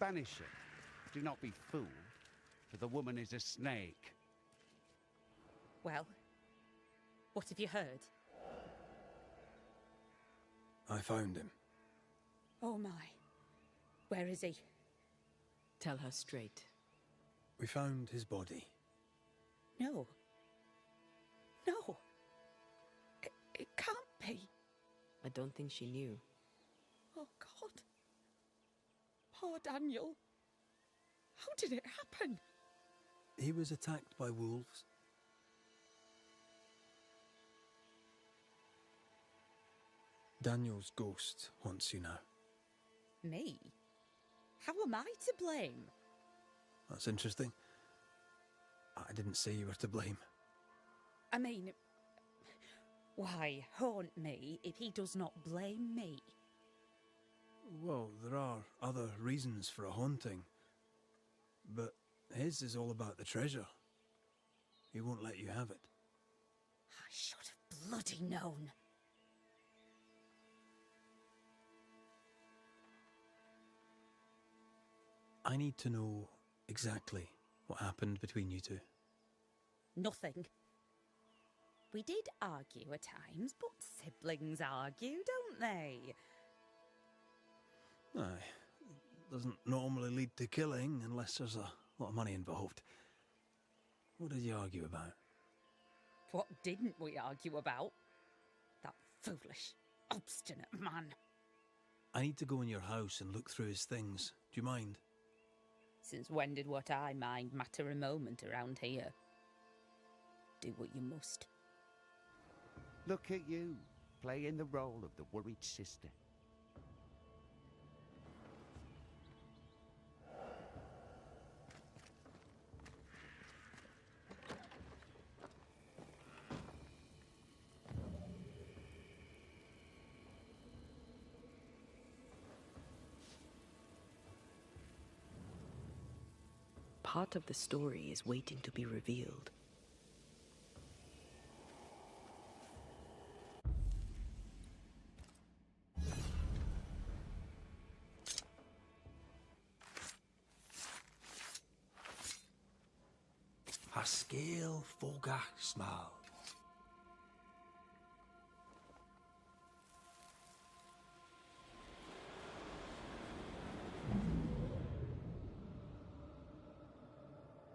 Banisher, do not be fooled, for the woman is a snake. Well, what have you heard? I found him. Oh my. Where is he? Tell her straight. We found his body. No. No. It can't be. I don't think she knew. Oh, God. Poor Daniel. How did it happen? He was attacked by wolves. Daniel's ghost haunts you now. Me? How am I to blame? That's interesting. I didn't say you were to blame. I mean, why haunt me if he does not blame me? Well, there are other reasons for a haunting. but his is all about the treasure. He won't let you have it. I should have bloody known. I need to know exactly what happened between you two. Nothing. We did argue at times, but siblings argue, don't they? Aye. Doesn't normally lead to killing unless there's a lot of money involved. What did you argue about? What didn't we argue about? That foolish, obstinate man. I need to go in your house and look through his things. Do you mind? Since when did what I mind matter a moment around here? Do what you must. Look at you, playing the role of the worried sister. Part of the story is waiting to be revealed. A scale fogach smile.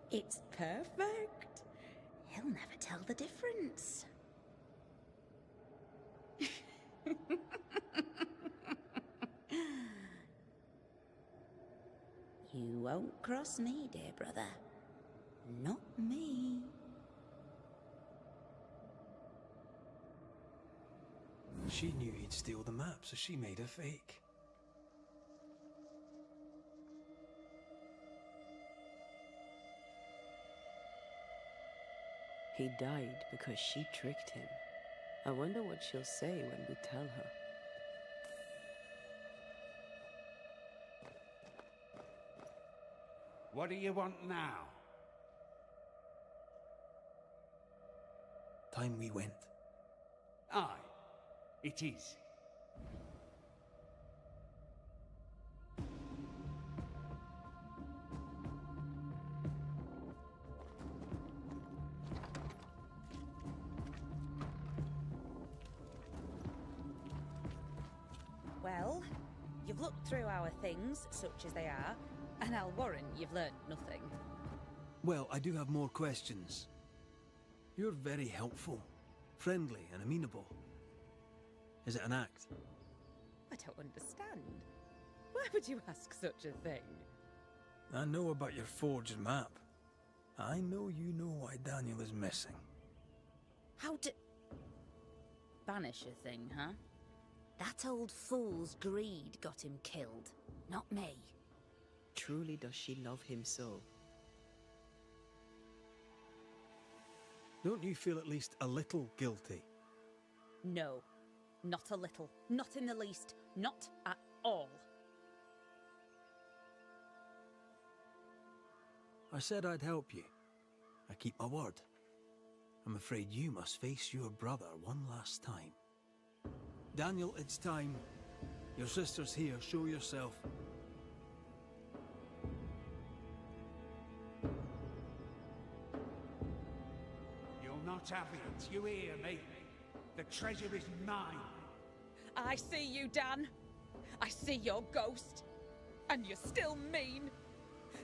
It's perfect. He'll never tell the difference. You won't cross me, dear brother. Not me. She knew he'd steal the map, so she made a fake. He died because she tricked him. I wonder what she'll say when we tell her. What do you want now? Time we went. Aye, it is. Well, you've looked through our things, such as they are, and I'll warrant you've learnt nothing. Well, I do have more questions. You're very helpful, friendly and amenable. Is it an act? I don't understand. Why would you ask such a thing? I know about your forged map. I know you know why Daniel is missing. How d... Banisher thing, huh? That old fool's greed got him killed, not me. Truly does she love him so? Don't you feel at least a little guilty? No, not a little, not in the least, not at all. I said I'd help you. I keep my word. I'm afraid you must face your brother one last time. Daniel, it's time. Your sister's here. Show yourself. You'll not have it, you hear me? The treasure is mine. I see you, Dan. I see your ghost. And you're still mean.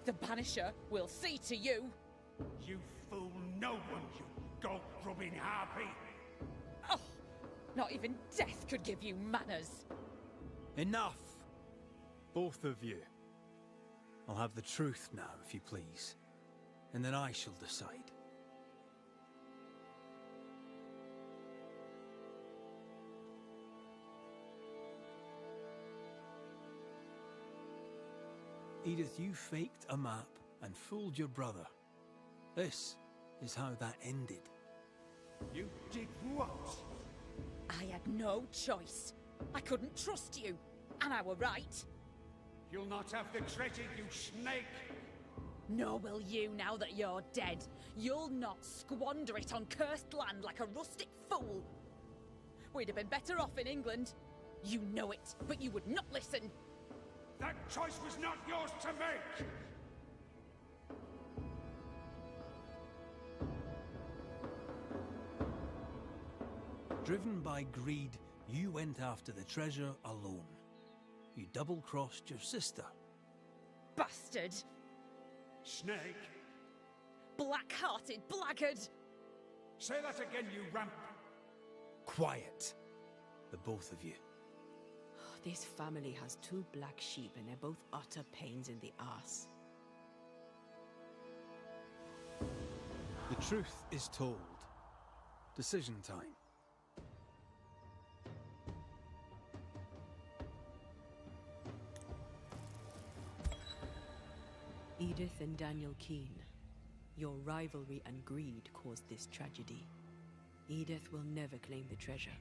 The Banisher will see to you. You fool no one, you gold-grubbing harpy. Oh, not even death could give you manners. Enough! Both of you. I'll have the truth now, if you please. And then I shall decide. Edith, you faked a map and fooled your brother. This is how that ended. You did what? I had no choice. I couldn't trust you. And I were right. You'll not have the treasure, you snake! Nor will you now that you're dead. You'll not squander it on cursed land like a rustic fool. We'd have been better off in England. You know it, but you would not listen. That choice was not yours to make! Driven by greed, you went after the treasure alone. You double-crossed your sister. Bastard! Snake! Black-hearted blackguard! Say that again, you ramp! Quiet, the both of you. This family has 2 black sheep and they're both utter pains in the arse. The truth is told. Decision time. Edith and Daniel Keene, your rivalry and greed caused this tragedy. Edith will never claim the treasure.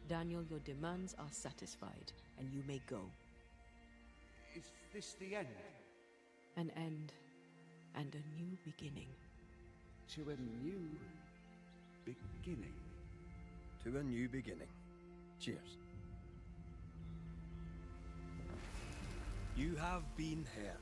Daniel, your demands are satisfied, and you may go. Is this the end? An end, and a new beginning. To a new beginning. To a new beginning. Cheers. You have been heard.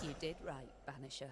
You did right, Banisher.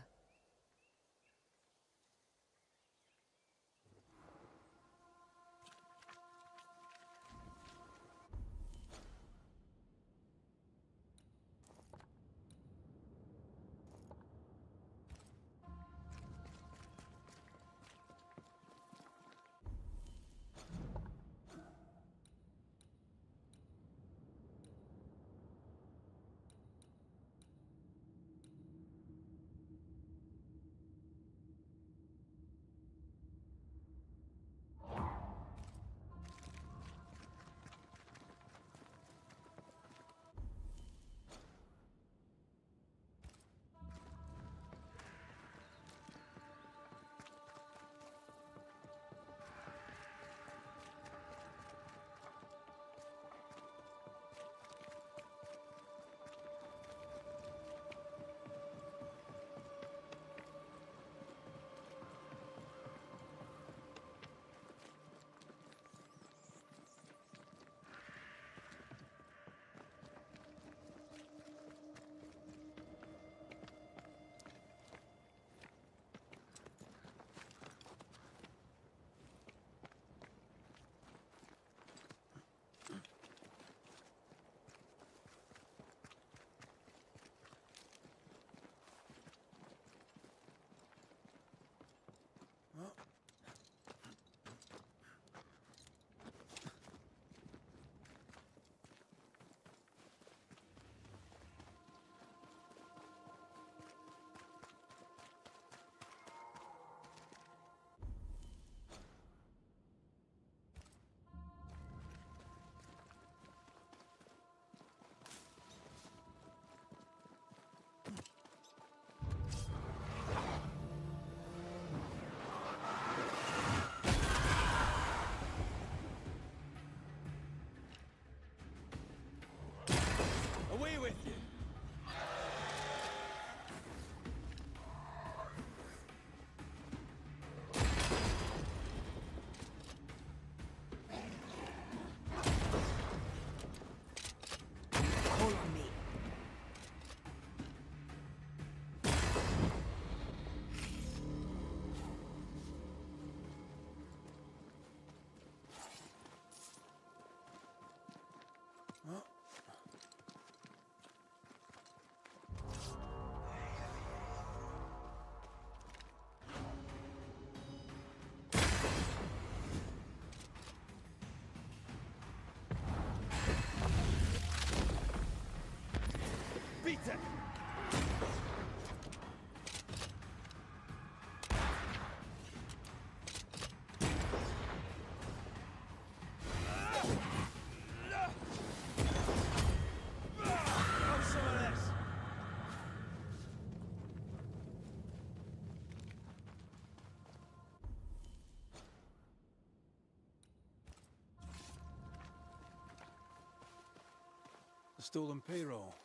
stolen payroll.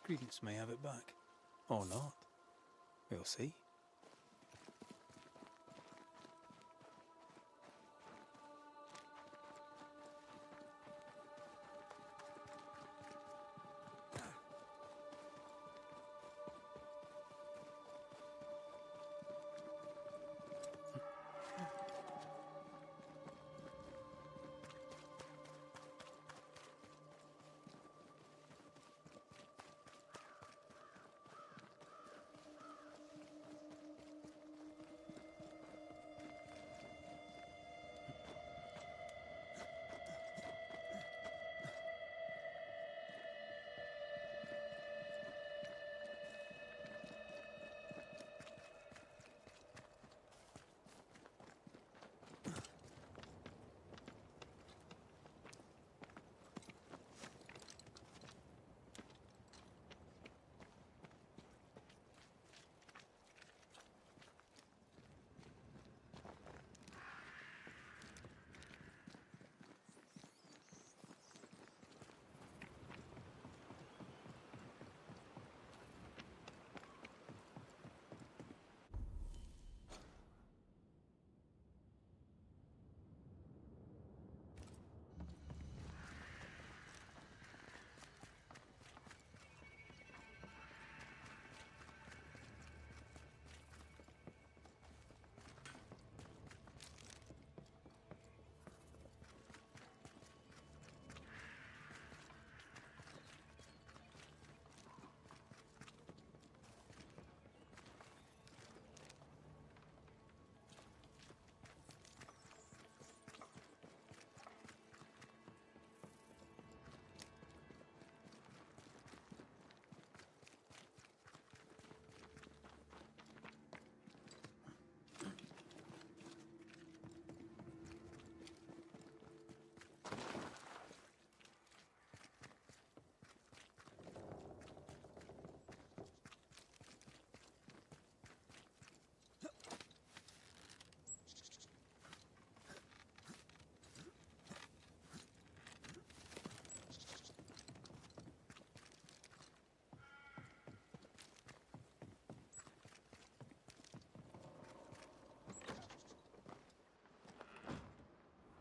Credence may have it back. Or not. We'll see.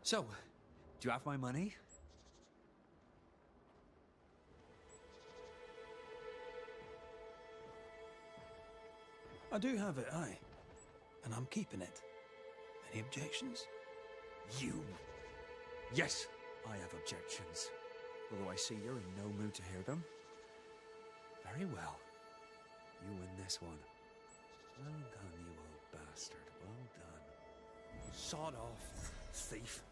So, do you have my money? I do have it, aye. And I'm keeping it. Any objections? You? Yes, I have objections. Although I see you're in no mood to hear them. Very well. You win this one. Well done, you old bastard. Well done. Sod off, thief.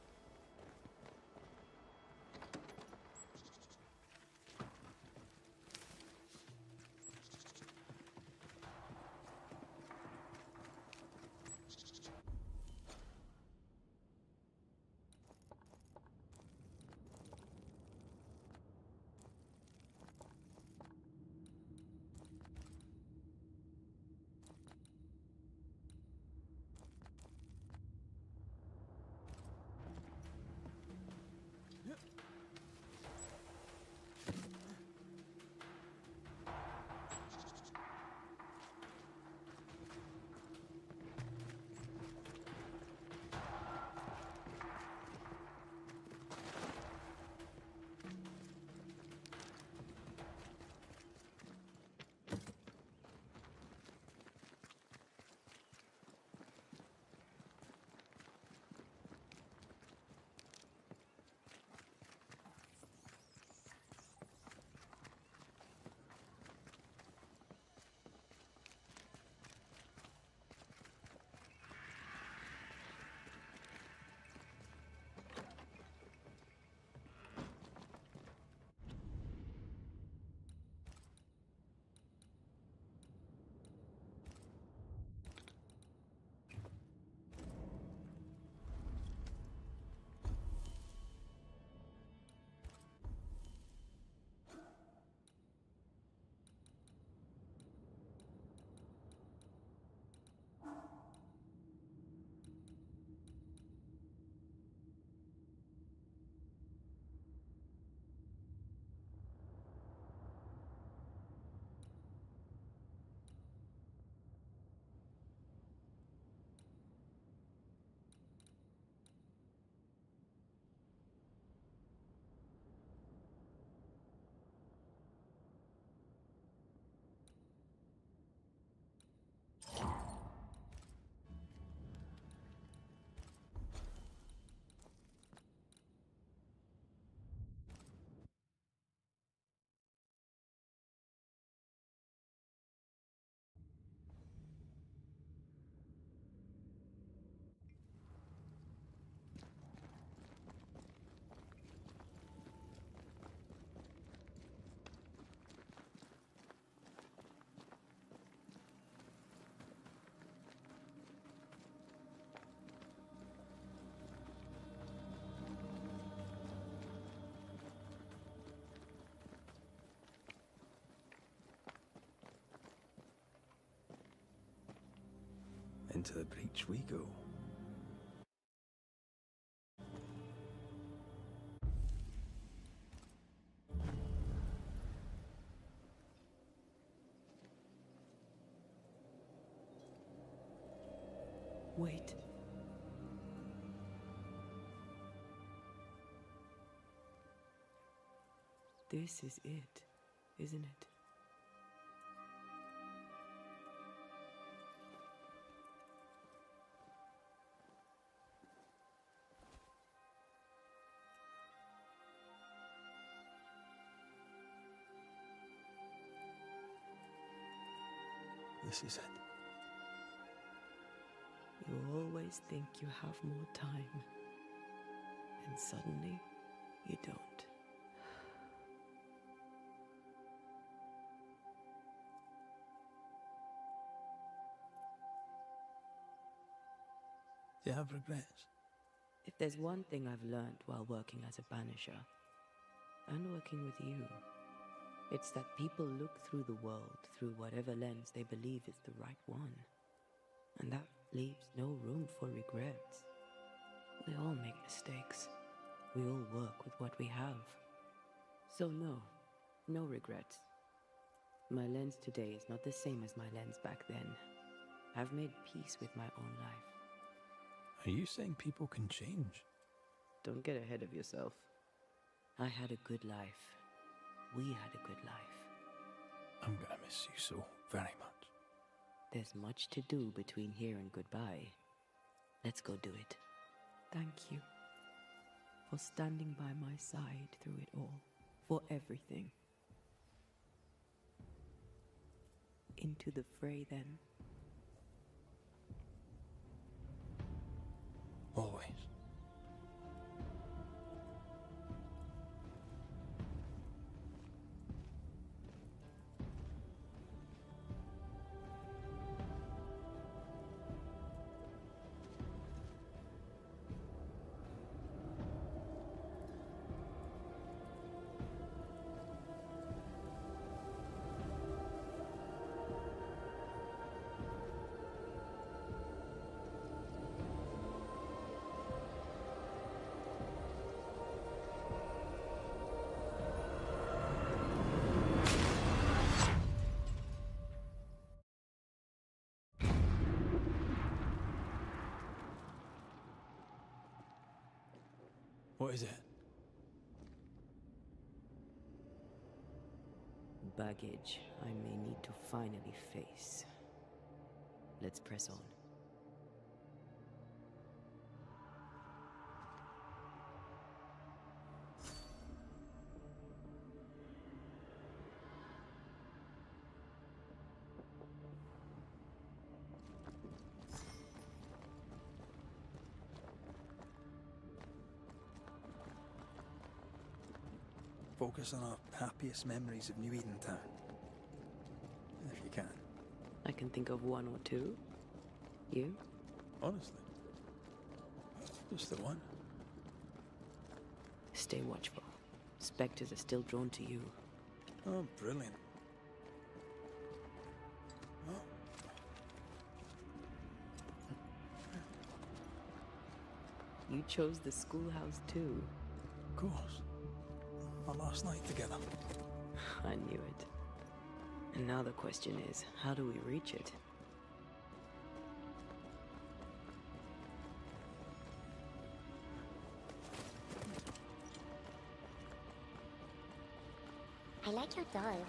Into the breach we go. Wait. This is it, isn't it? This is it. You always think you have more time, and suddenly you don't. Do you have regrets? If there's one thing I've learned while working as a banisher, and working with you, it's that people look through the world through whatever lens they believe is the right one. And that leaves no room for regrets. We all make mistakes. We all work with what we have. So no regrets. My lens today is not the same as my lens back then. I've made peace with my own life. Are you saying people can change? Don't get ahead of yourself. I had a good life. We had a good life. I'm gonna miss you so very much. There's much to do between here and goodbye. Let's go do it. Thank you for standing by my side through it all. For everything. Into the fray then. Always. What is it? Baggage I may need to finally face. Let's press on. Focus on our happiest memories of New Eden Town. If you can. I can think of one or two. You? Honestly. Just the one. Stay watchful. Spectres are still drawn to you. Oh, brilliant. Oh. You chose the schoolhouse too. Of course. Our last night together. I knew it. And now the question is, how do we reach it? I like your dog.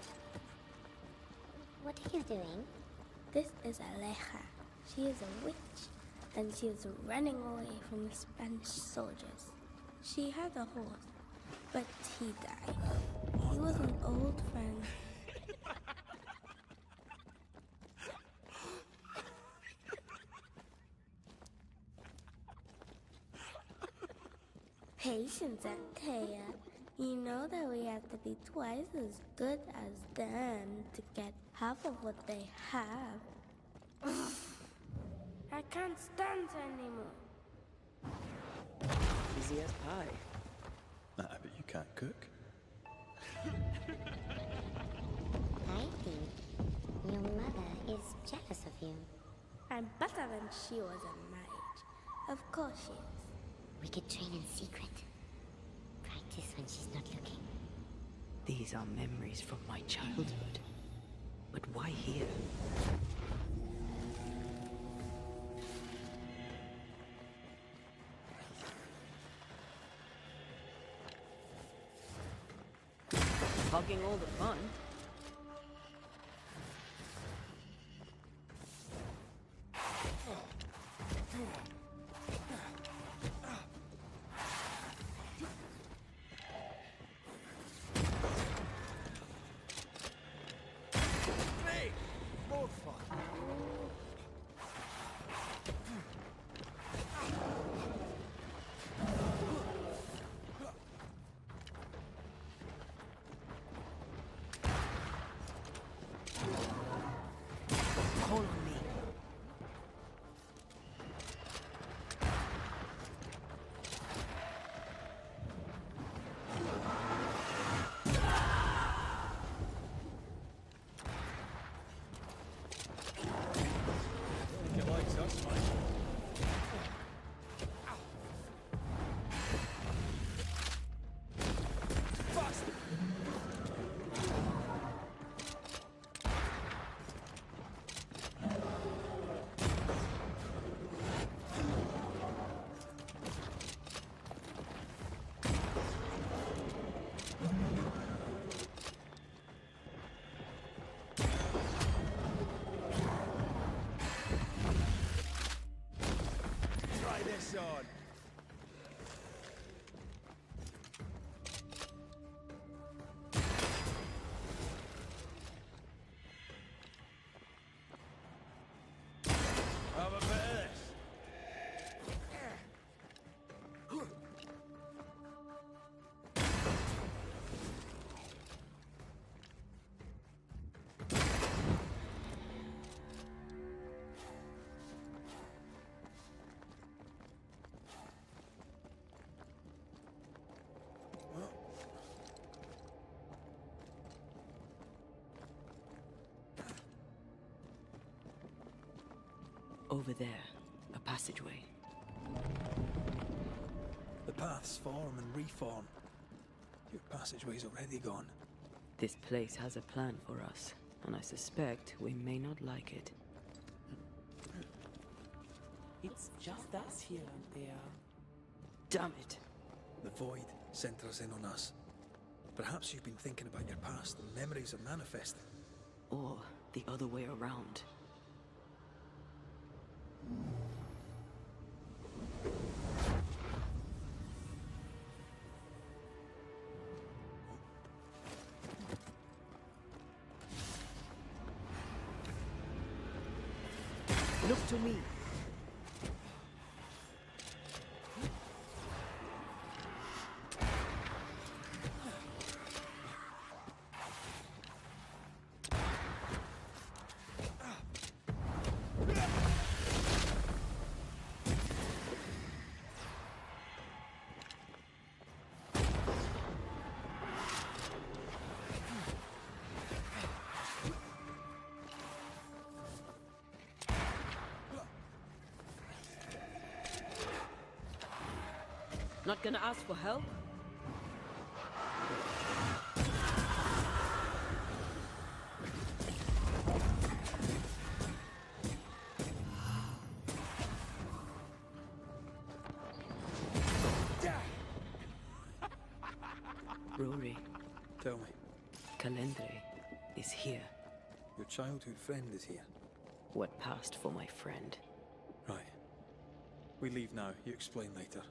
What are you doing? This is Aleja. She is a witch, and she is running away from the Spanish soldiers. She had a horse, but he died. He was an old friend. Patience, Antea. You know that we have to be twice as good as them to get half of what they have. I can't stand anymore. Easy as pie. Nah, but you can't cook. I think your mother is jealous of you. I'm better than she was a mage. Of course she is. We could train in secret. Practice when she's not looking. These are memories from my childhood. But why here? Hogging all the fun. More fun. Call on me. Think it likes us, mate. Try this on. Have a bit of this. Over there, a passageway. The paths form and reform. Your passageway's already gone. This place has a plan for us, and I suspect we may not like it. It's just us here, there. Damn it! The void centers in on us. Perhaps you've been thinking about your past and memories are manifesting. Or the other way around. Look to me. Not gonna ask for help? Rory. Tell me. Calendre is here. Your childhood friend is here. What passed for my friend? Right. We leave now. You explain later.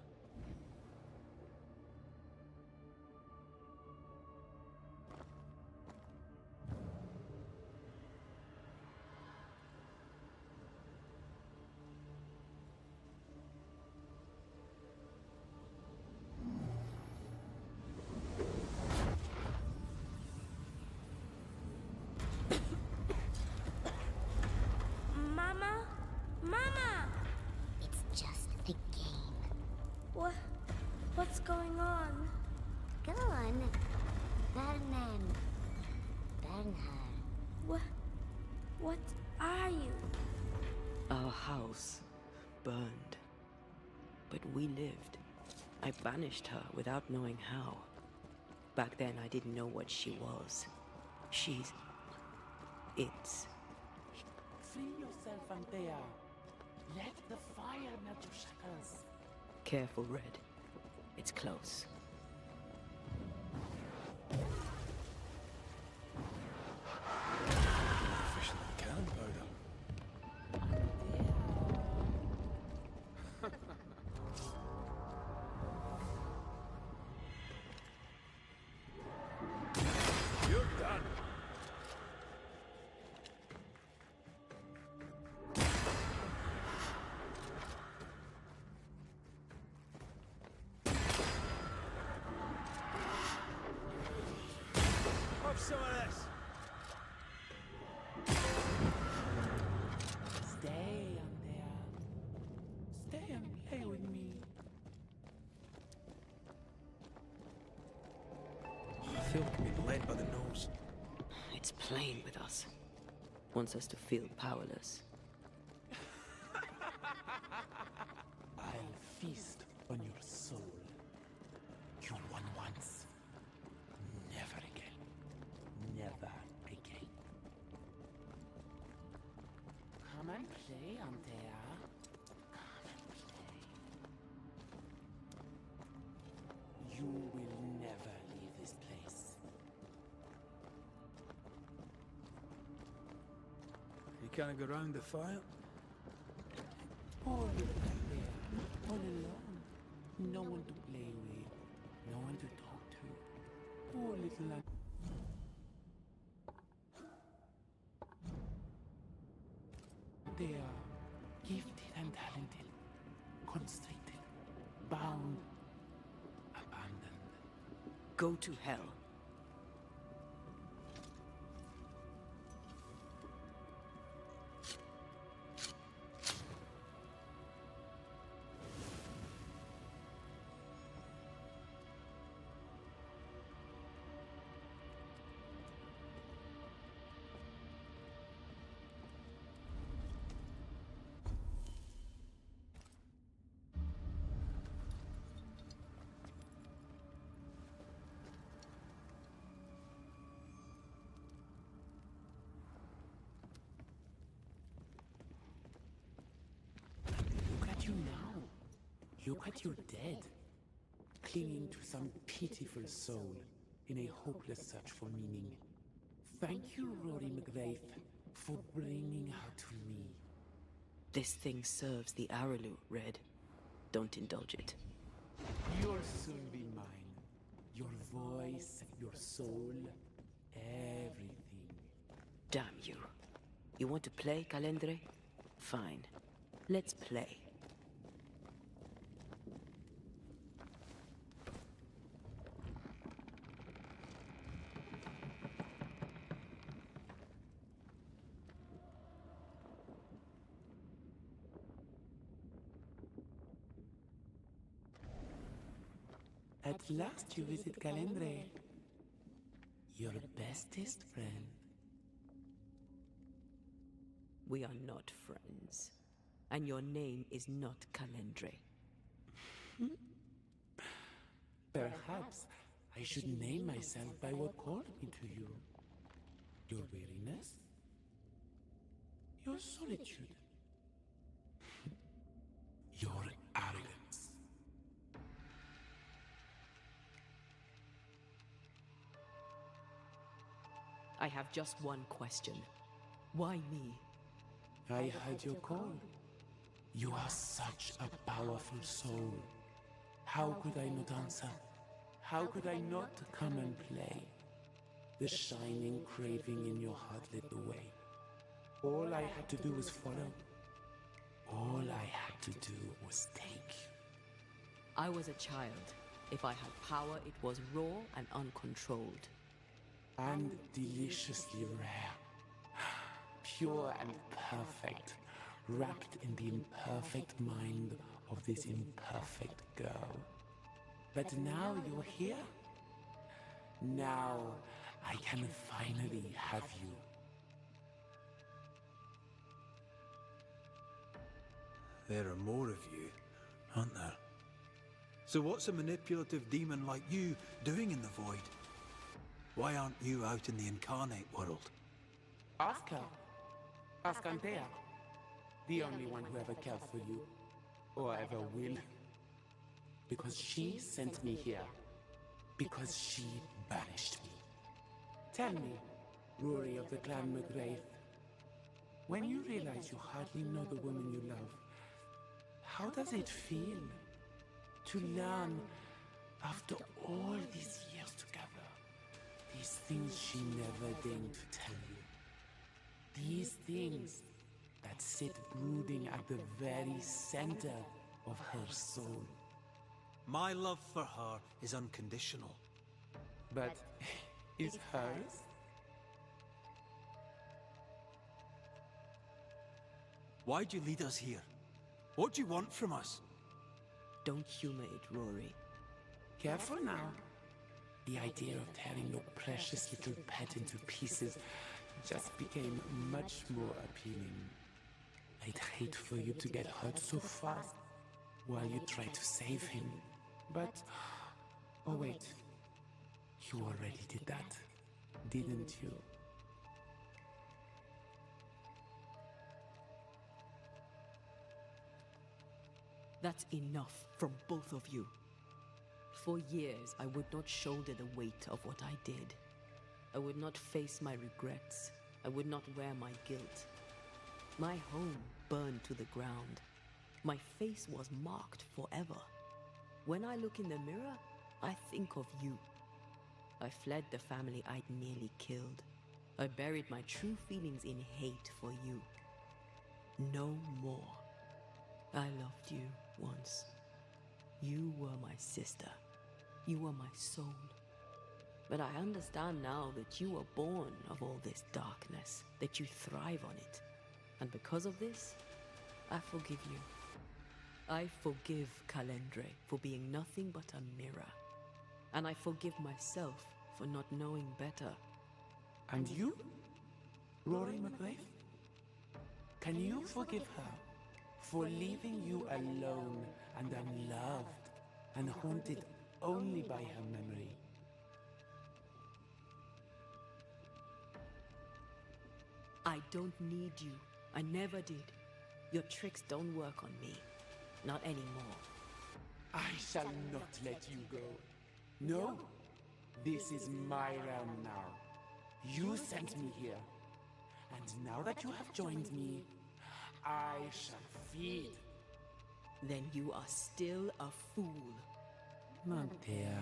Mama? Mama! It's just a game. What's going on? Go on. Bernan. Bernhard. What are you? Our house burned. But we lived. I banished her without knowing how. Back then, I didn't know what she was. She's... It's... Free yourself, Antea. Let the fire melt your shackles. Careful, Red. It's close. Efficient cannon powder. You're done. Have some of this. Stay, Antea. Stay and play with me. I feel like being led by the nose. It's playing with us. Wants us to feel powerless. I'll feast on your soul. You won once. Never again. Never again. Come and play, Antea. Come and play. You will never leave this place. You can't go round the fire? All little Antea. All alone. No one to play with. No one to talk to. Poor little Antea. They are gifted and talented, constricted, bound, abandoned. Go to hell. Look at you now. Look at you dead. Clinging to some pitiful soul in a hopeless search for meaning. Thank you, Rory McGrath, for bringing her to me. This thing serves the Aralu, Red. Don't indulge it. You'll soon be mine. Your voice, your soul, everything. Damn you. You want to play, Calendre? Fine. Let's play. At last you visit Calendre. Your bestest friend. We are not friends. And your name is not Calendre. Perhaps I should name myself by what called me to you. Your weariness? Your solitude? Your arrogance? I have just one question. Why me? I heard your call. You are such a powerful soul. How could I not answer? How could I not come and play? The shining craving in your heart led the way. All I had to do was follow. All I had to do was take. I was a child. If I had power, it was raw and uncontrolled. And deliciously rare. Pure and perfect. Wrapped in the imperfect mind of this imperfect girl. But now you're here. Now I can finally have you. There are more of you, aren't there? So what's a manipulative demon like you doing in the void? Why aren't you out in the incarnate world? Ask her. Ask Antea. The only one who ever cared for you. Or ever will. Because she sent me here. Because she banished me. Tell me, Rory of the clan McGrath, when you realize you hardly know the woman you love, how does it feel to learn, after all these years together, these things she never deigned to tell you? These things that sit brooding at the very center of her soul. My love for her is unconditional. But is hers? Why'd you lead us here? What do you want from us? Don't humor it, Rory. Careful now. The idea of tearing your precious little pet into pieces just became much more appealing. I'd hate for you to get hurt so fast while you try to save him. But... oh wait. You already did that, didn't you? That's enough from both of you. For years, I would not shoulder the weight of what I did. I would not face my regrets. I would not wear my guilt. My home burned to the ground. My face was marked forever. When I look in the mirror, I think of you. I fled the family I'd nearly killed. I buried my true feelings in hate for you. No more. I loved you once. You were my sister. You were my soul. But I understand now that you were born of all this darkness, that you thrive on it. And because of this, I forgive you. I forgive Calendre for being nothing but a mirror. And I forgive myself for not knowing better. And you? Rory McGrath? Can you forgive her for leaving you alone and unloved and haunted only by her memory? I don't need you. I never did. Your tricks don't work on me. Not anymore. I shall not let you go. No, this is my realm now. You sent me here. And now that you have joined me, I shall feed. Then you are still a fool. Antea.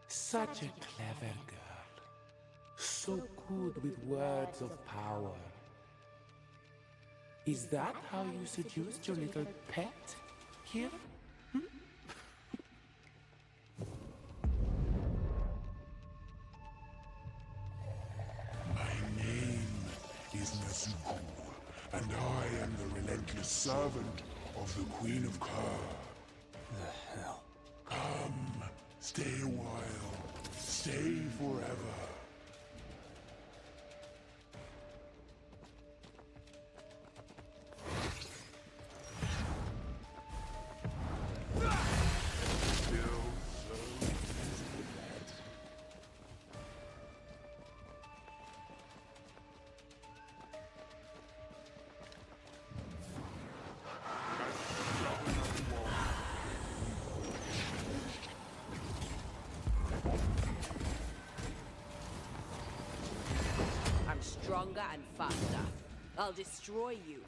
Such a clever girl. So good with words of power. Is that how you seduced your little pet here? My name is Nezuko, and I am the relentless servant of the Queen of Kerr. The hell? Come, stay a while, stay forever. I'm stronger and faster. I'll destroy you.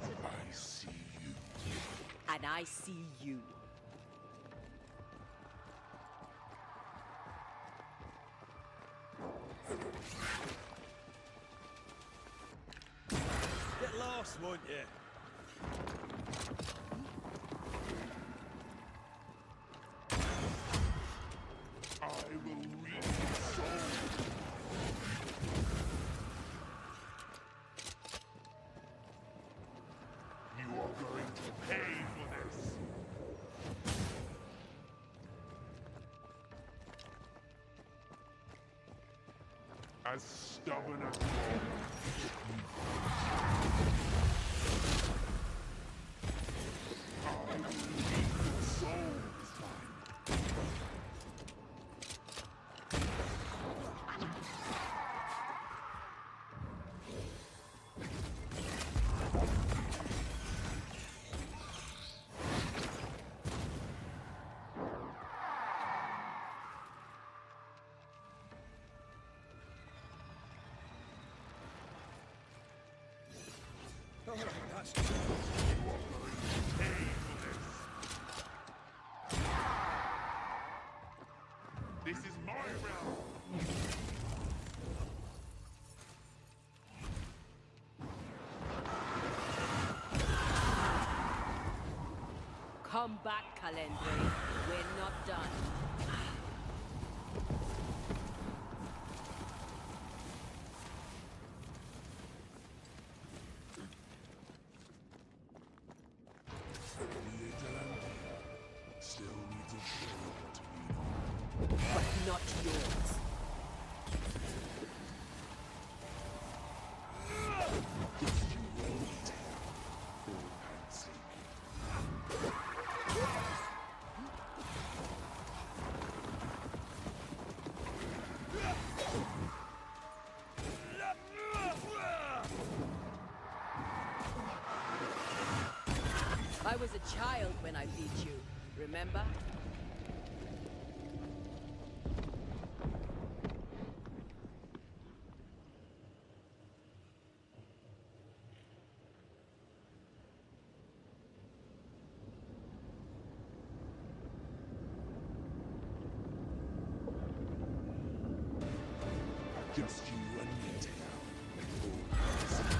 I see you. And I see you. Get lost, won't you? I will reap the soul. As stubborn as you are. I will lead your soul this time. All right, that's This is my realm. Come back, Calendre. We're not done. Still needs a shoulder to lean on. But not yours. Just you wait. For God's sake. I was a child when I beat you, remember? Just you and me now. For God's sake.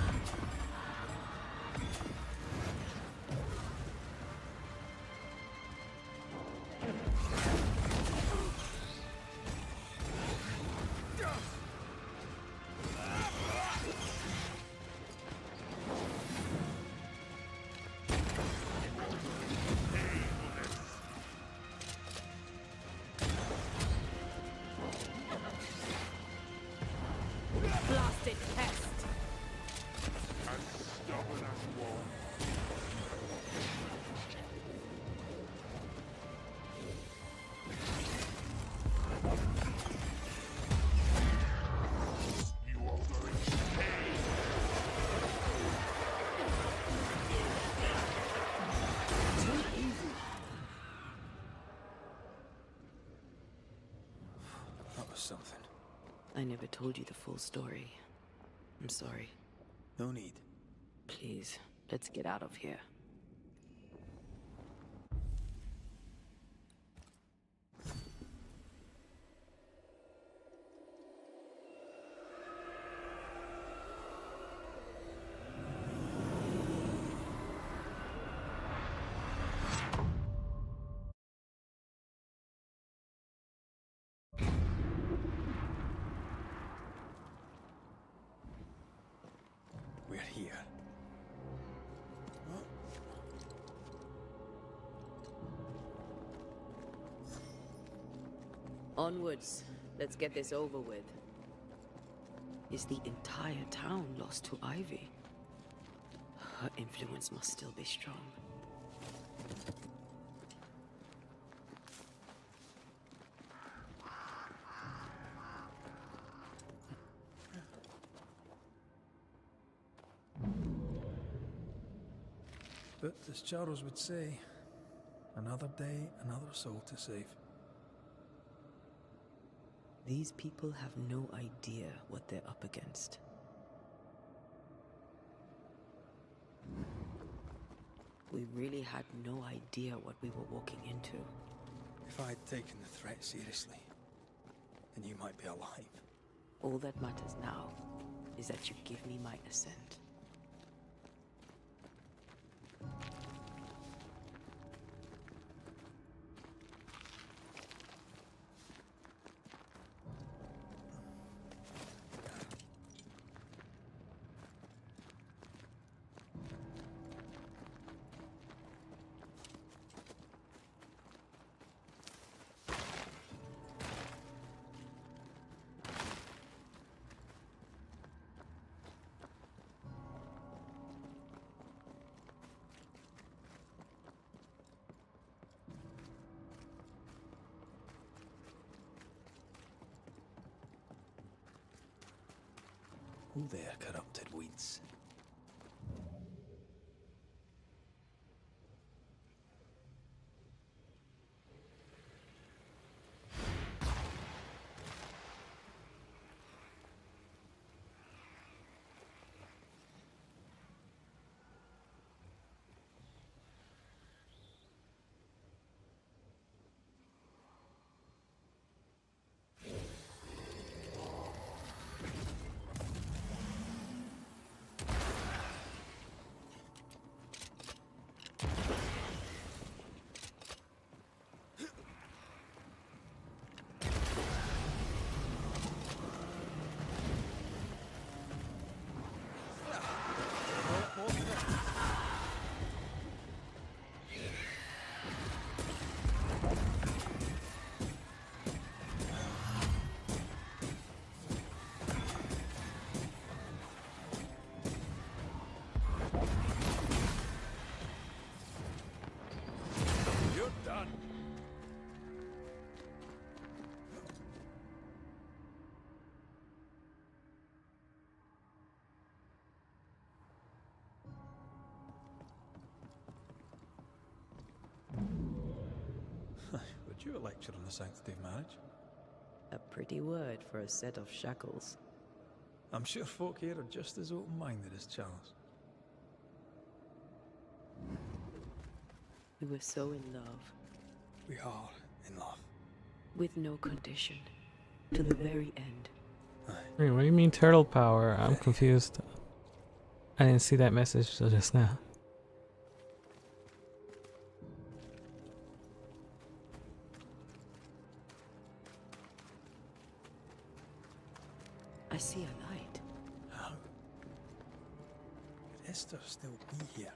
Blasted pest! As stubborn as you are. You are going to pay. Too easy. That was something. I never told you the full story. I'm sorry. No need. Please, let's get out of here. We're here. Onwards. Let's get this over with. Is the entire town lost to Ivy? Her influence must still be strong. But as Charles would say, another day, another soul to save. These people have no idea what they're up against. We really had no idea what we were walking into. If I had taken the threat seriously, then you might be alive. All that matters now is that you give me my assent. Oh there, corrupted weeds. You're done. Would you a lecture on the sanctity of marriage? A pretty word for a set of shackles. I'm sure folk here are just as open-minded as Charles. We were so in love. We are in love. With no condition. To the very end. Wait, what do you mean turtle power? I'm confused. I didn't see that message till just now. I see a light. How? Could Esther still be here?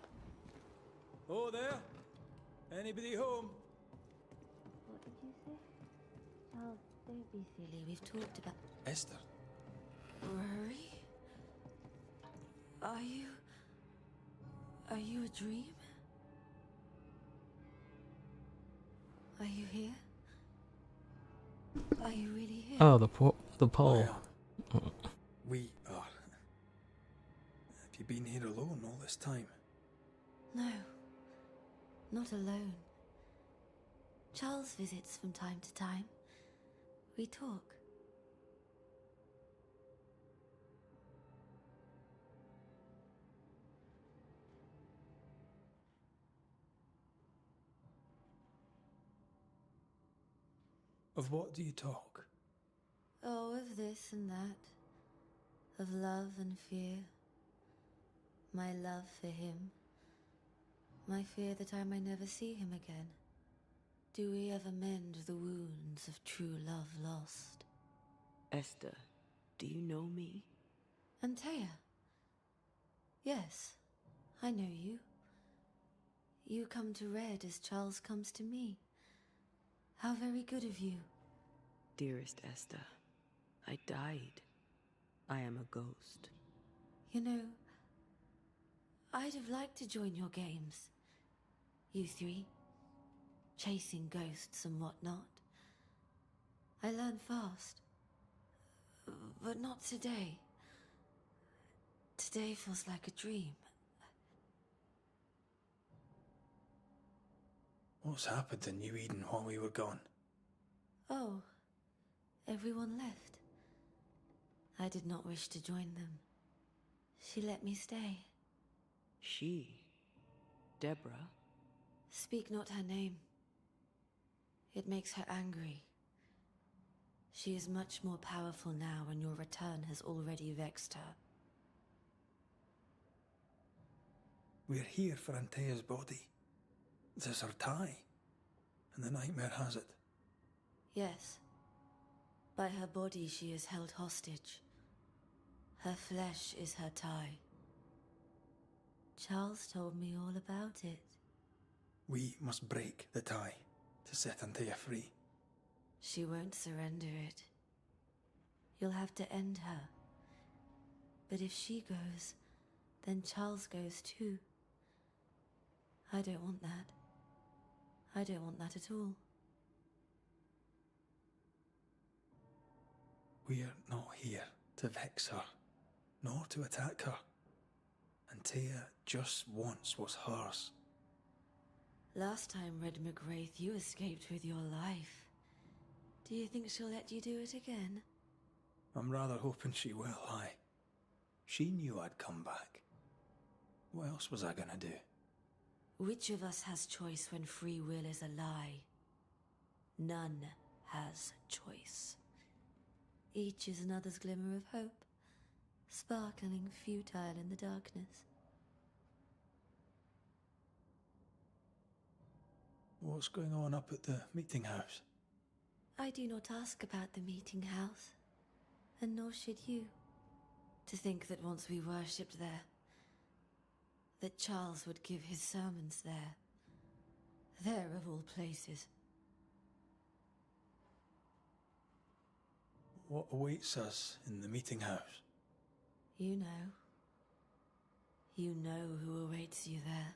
Oh, there? Anybody home? What did you say? Charles, don't be silly. We've talked about... Esther? Rory? Are you a dream? Are you here? Are you really here? Oh, the pole. We are. Have you been here alone all this time? No, not alone. Charles visits from time to time. We talk. Of what do you talk? Oh, of this and that. Of love and fear. My love for him. My fear that I may never see him again. Do we ever mend the wounds of true love lost? Esther, do you know me? Antea. Yes, I know you. You come to Red as Charles comes to me. How very good of you. Dearest Esther, I died. I am a ghost. You know, I'd have liked to join your games. You three. Chasing ghosts and whatnot. I learn fast. But not today. Today feels like a dream. What's happened in New Eden while we were gone? Oh, everyone left. I did not wish to join them. She let me stay. She? Deborah? Speak not her name. It makes her angry. She is much more powerful now, and your return has already vexed her. We're here for Antea's body. This is her tie. And the nightmare has it. Yes. By her body she is held hostage. Her flesh is her tie. Charles told me all about it. We must break the tie to set Antea free. She won't surrender it. You'll have to end her. But if she goes, then Charles goes too. I don't want that. I don't want that at all. We're not here to vex her. nor to attack her. And Tia just wants what's hers. Last time, Red McGrath, you escaped with your life. Do you think she'll let you do it again? I'm rather hoping she will, aye. She knew I'd come back. What else was I gonna do? Which of us has choice when free will is a lie? None has choice. Each is another's glimmer of hope, sparkling futile in the darkness. What's going on up at the meeting house? I do not ask about the meeting house, and nor should you. To think that once we worshipped there, that Charles would give his sermons there. There of all places. What awaits us in the meeting house? You know. You know who awaits you there.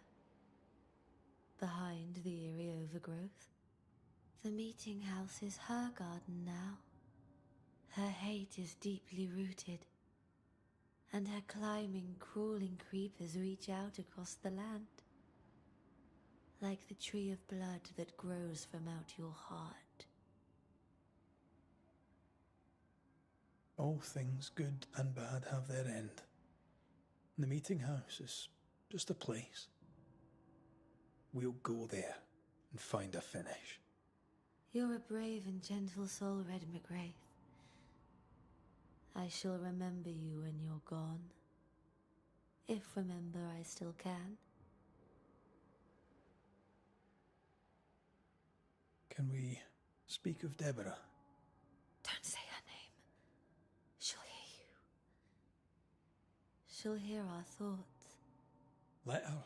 Behind the eerie overgrowth. The meeting house is her garden now. Her hate is deeply rooted. And her climbing, crawling creepers reach out across the land. Like the tree of blood that grows from out your heart. All things good and bad have their end. The meeting house is just a place. We'll go there and find a finish. You're a brave and gentle soul, Red McGrath. I shall remember you when you're gone. If remember I still can. Can we speak of Deborah? Don't say her name. She'll hear you. She'll hear our thoughts. Let her.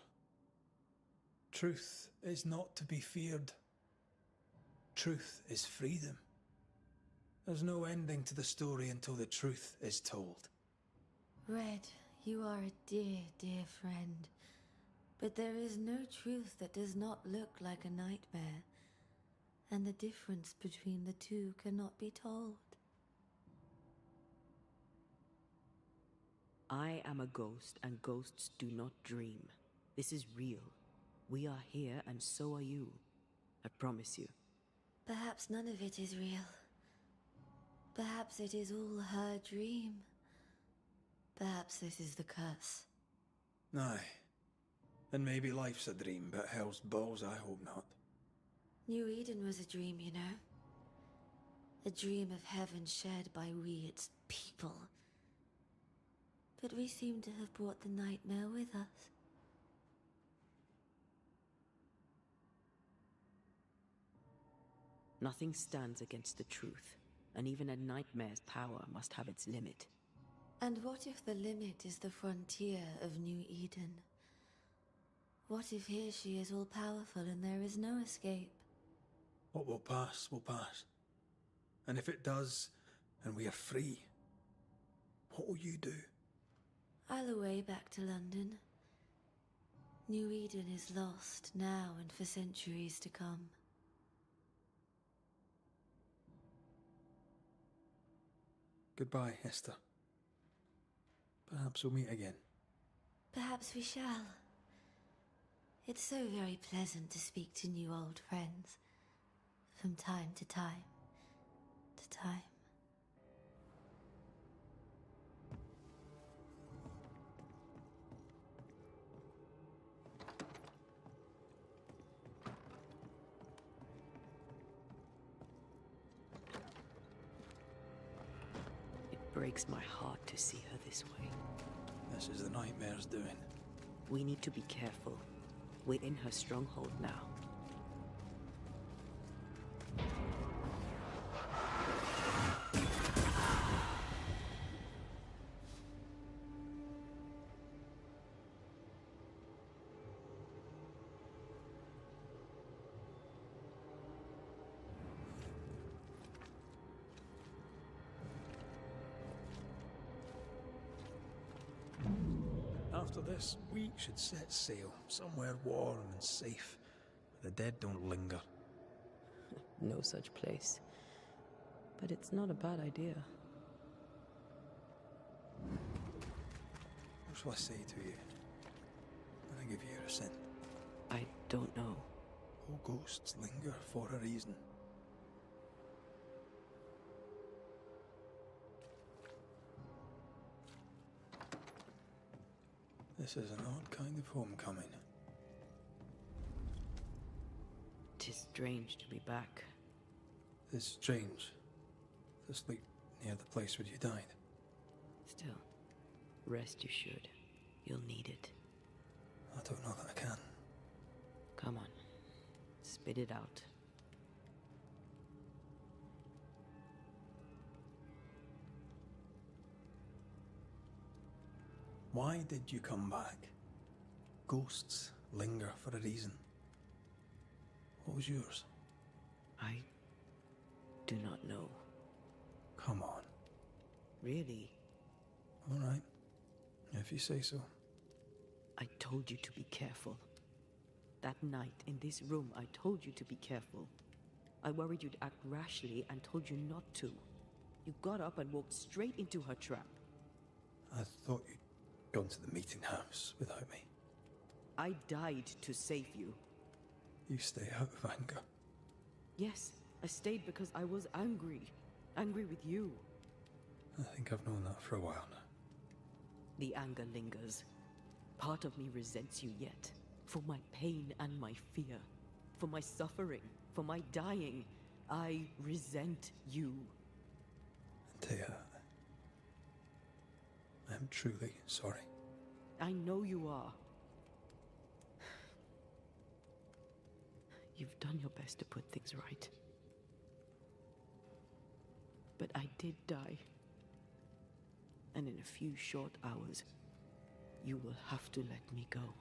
Truth is not to be feared. Truth is freedom. There's no ending to the story until the truth is told. Red, you are a dear, dear friend. But there is no truth that does not look like a nightmare. And the difference between the two cannot be told. I am a ghost, and ghosts do not dream. This is real. We are here, and so are you. I promise you. Perhaps none of it is real. Perhaps it is all her dream. Perhaps this is the curse. Aye. And maybe life's a dream, but hell's balls, I hope not. New Eden was a dream, you know. A dream of heaven shared by we, its people. But we seem to have brought the nightmare with us. Nothing stands against the truth, and even a nightmare's power must have its limit. And what if the limit is the frontier of New Eden? What if here she is all powerful and there is no escape? What will pass will pass. And if it does, and we are free, what will you do? I'll away back to London. New Eden is lost now and for centuries to come. Goodbye, Esther. Perhaps we'll meet again. Perhaps we shall. It's so very pleasant to speak to new old friends. From time to time. To time. Breaks my heart to see her this way. This is the nightmare's doing. We need to be careful. We're in her stronghold now. After this, we should set sail somewhere warm and safe, where the dead don't linger. No such place. But it's not a bad idea. do I say to you when I give you your assent? I don't know. All ghosts linger for a reason. This is an odd kind of homecoming. 'Tis strange to be back. It's strange to sleep near the place where you died. Still, rest you should. You'll need it. I don't know that I can. Come on. Spit it out. Why did you come back? Ghosts linger for a reason. What was yours? I do not know. Come on. Really? All right. If you say so. I told you to be careful. That night in this room, I told you to be careful. I worried you'd act rashly and told you not to. You got up and walked straight into her trap. I thought you'd gone to the meeting house without me. I died to save you. You stay out of anger. Yes, I stayed because I was angry. Angry with you. I think I've known that for a while now. The anger lingers. Part of me resents you yet. For my pain and my fear. For my suffering. For my dying. I resent you. Thea, I'm truly sorry. I know you are. You've done your best to put things right. But I did die. And in a few short hours, you will have to let me go.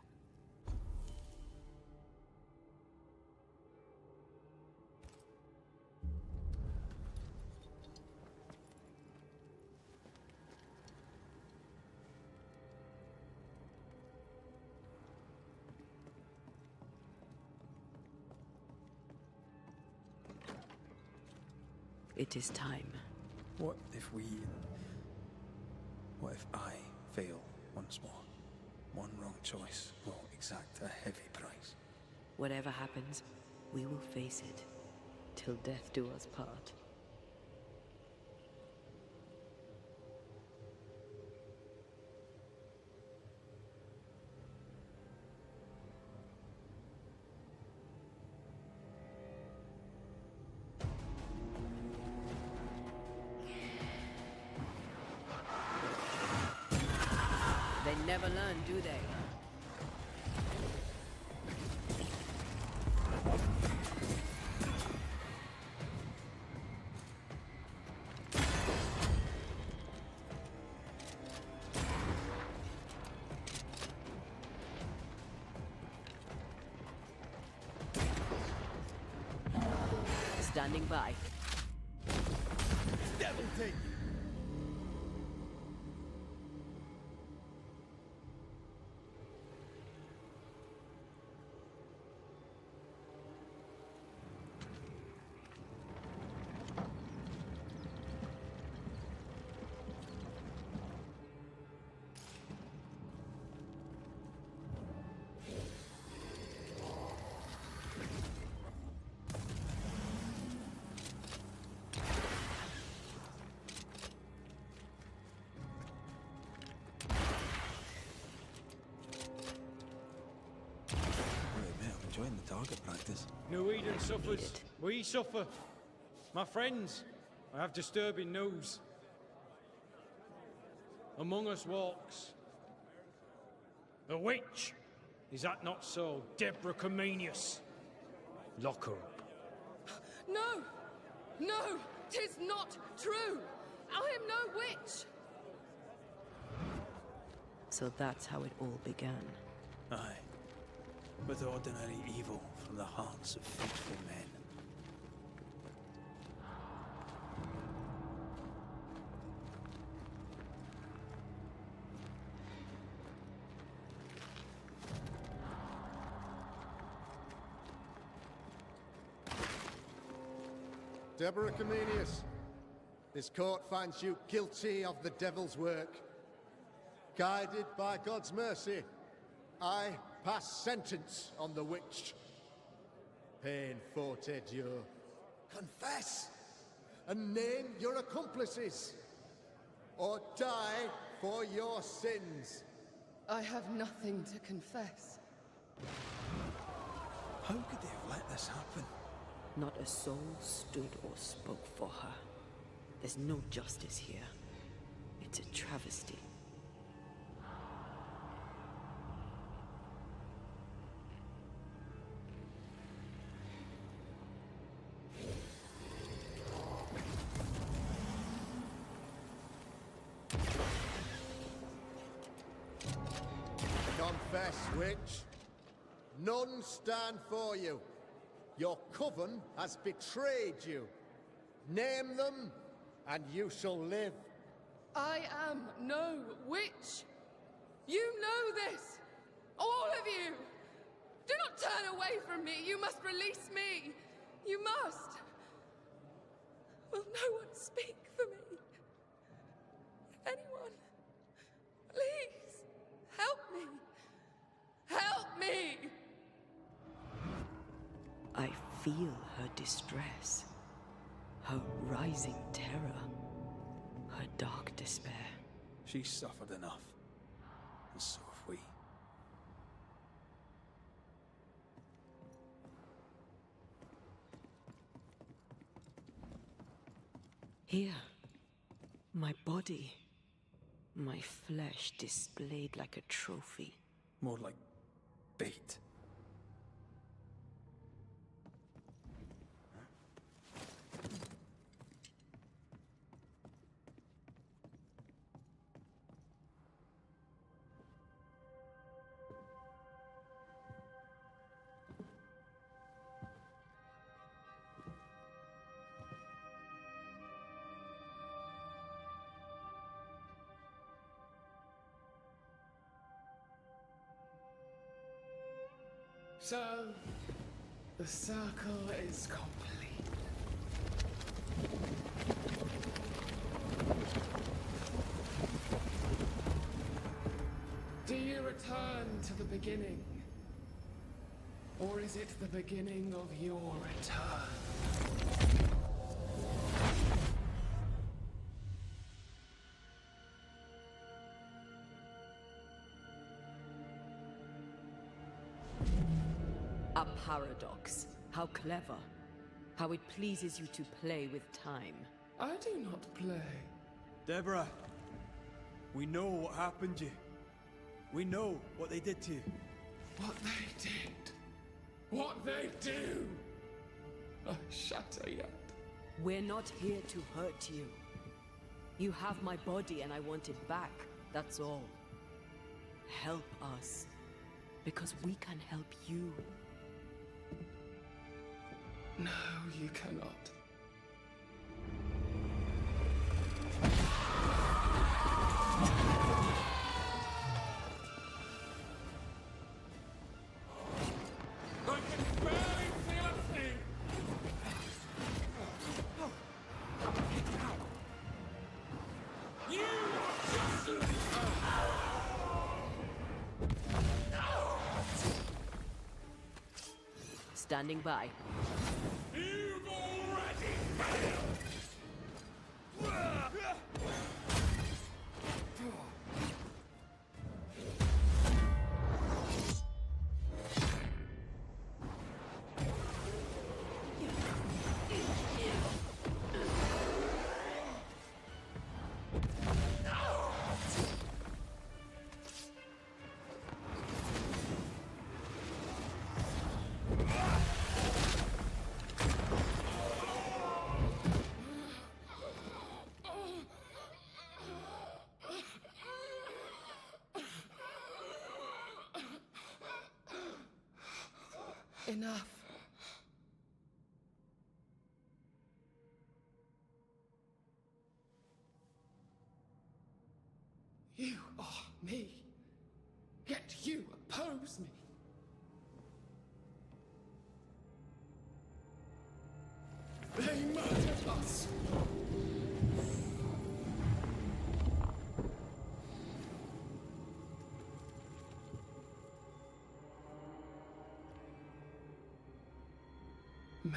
It is time. What if I fail once more? One wrong choice will exact a heavy price. Whatever happens, we will face it. Till death do us part. They never learn, do they? Standing by. Devil take you! Enjoying the target practice. No Eden suffers. We suffer. My friends, I have disturbing news. Among us walks a witch. Is that not so, Deborah Comenius? Lock her up. No! No! 'Tis not true! I am no witch! So that's how it all began. Aye. With ordinary evil from the hearts of faithful men. Deborah Comenius, this court finds you guilty of the devil's work. Guided by God's mercy, I pass sentence on the witch. Pain forte dure. Confess and name your accomplices, or die for your sins. I have nothing to confess. How could they have let this happen? Not a soul stood or spoke for her. There's no justice here. It's a travesty. Confess, witch. None stand for you. Your coven has betrayed you. Name them, and you shall live. I am no witch. You know this. All of you. Do not turn away from me. You must release me. You must. Will no one speak for me? Anyone? Please, help me. Help me! I feel her distress, her rising terror, her dark despair. She's suffered enough, and so have we. Here, my body, my flesh displayed like a trophy. More like bait. So, the circle is complete. Do you return to the beginning? Or is it the beginning of your return? A paradox. How clever. How it pleases you to play with time. I do not play. Deborah, we know what happened to you. We know what they did to you. What they did. What they do. I shatter yet. We're not here to hurt you. You have my body and I want it back. That's all. Help us. Because we can help you. No, you cannot. I can barely feel a thing! You just... Standing by. You've already failed! Enough. You are me, yet you oppose me. They murdered us.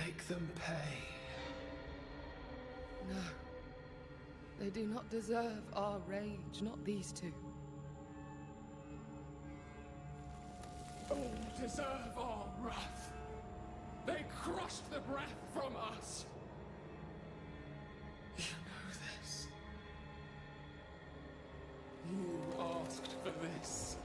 make them pay. No. They do not deserve our rage, not these two. All deserve our wrath. They crushed the breath from us. You know this. You asked for this.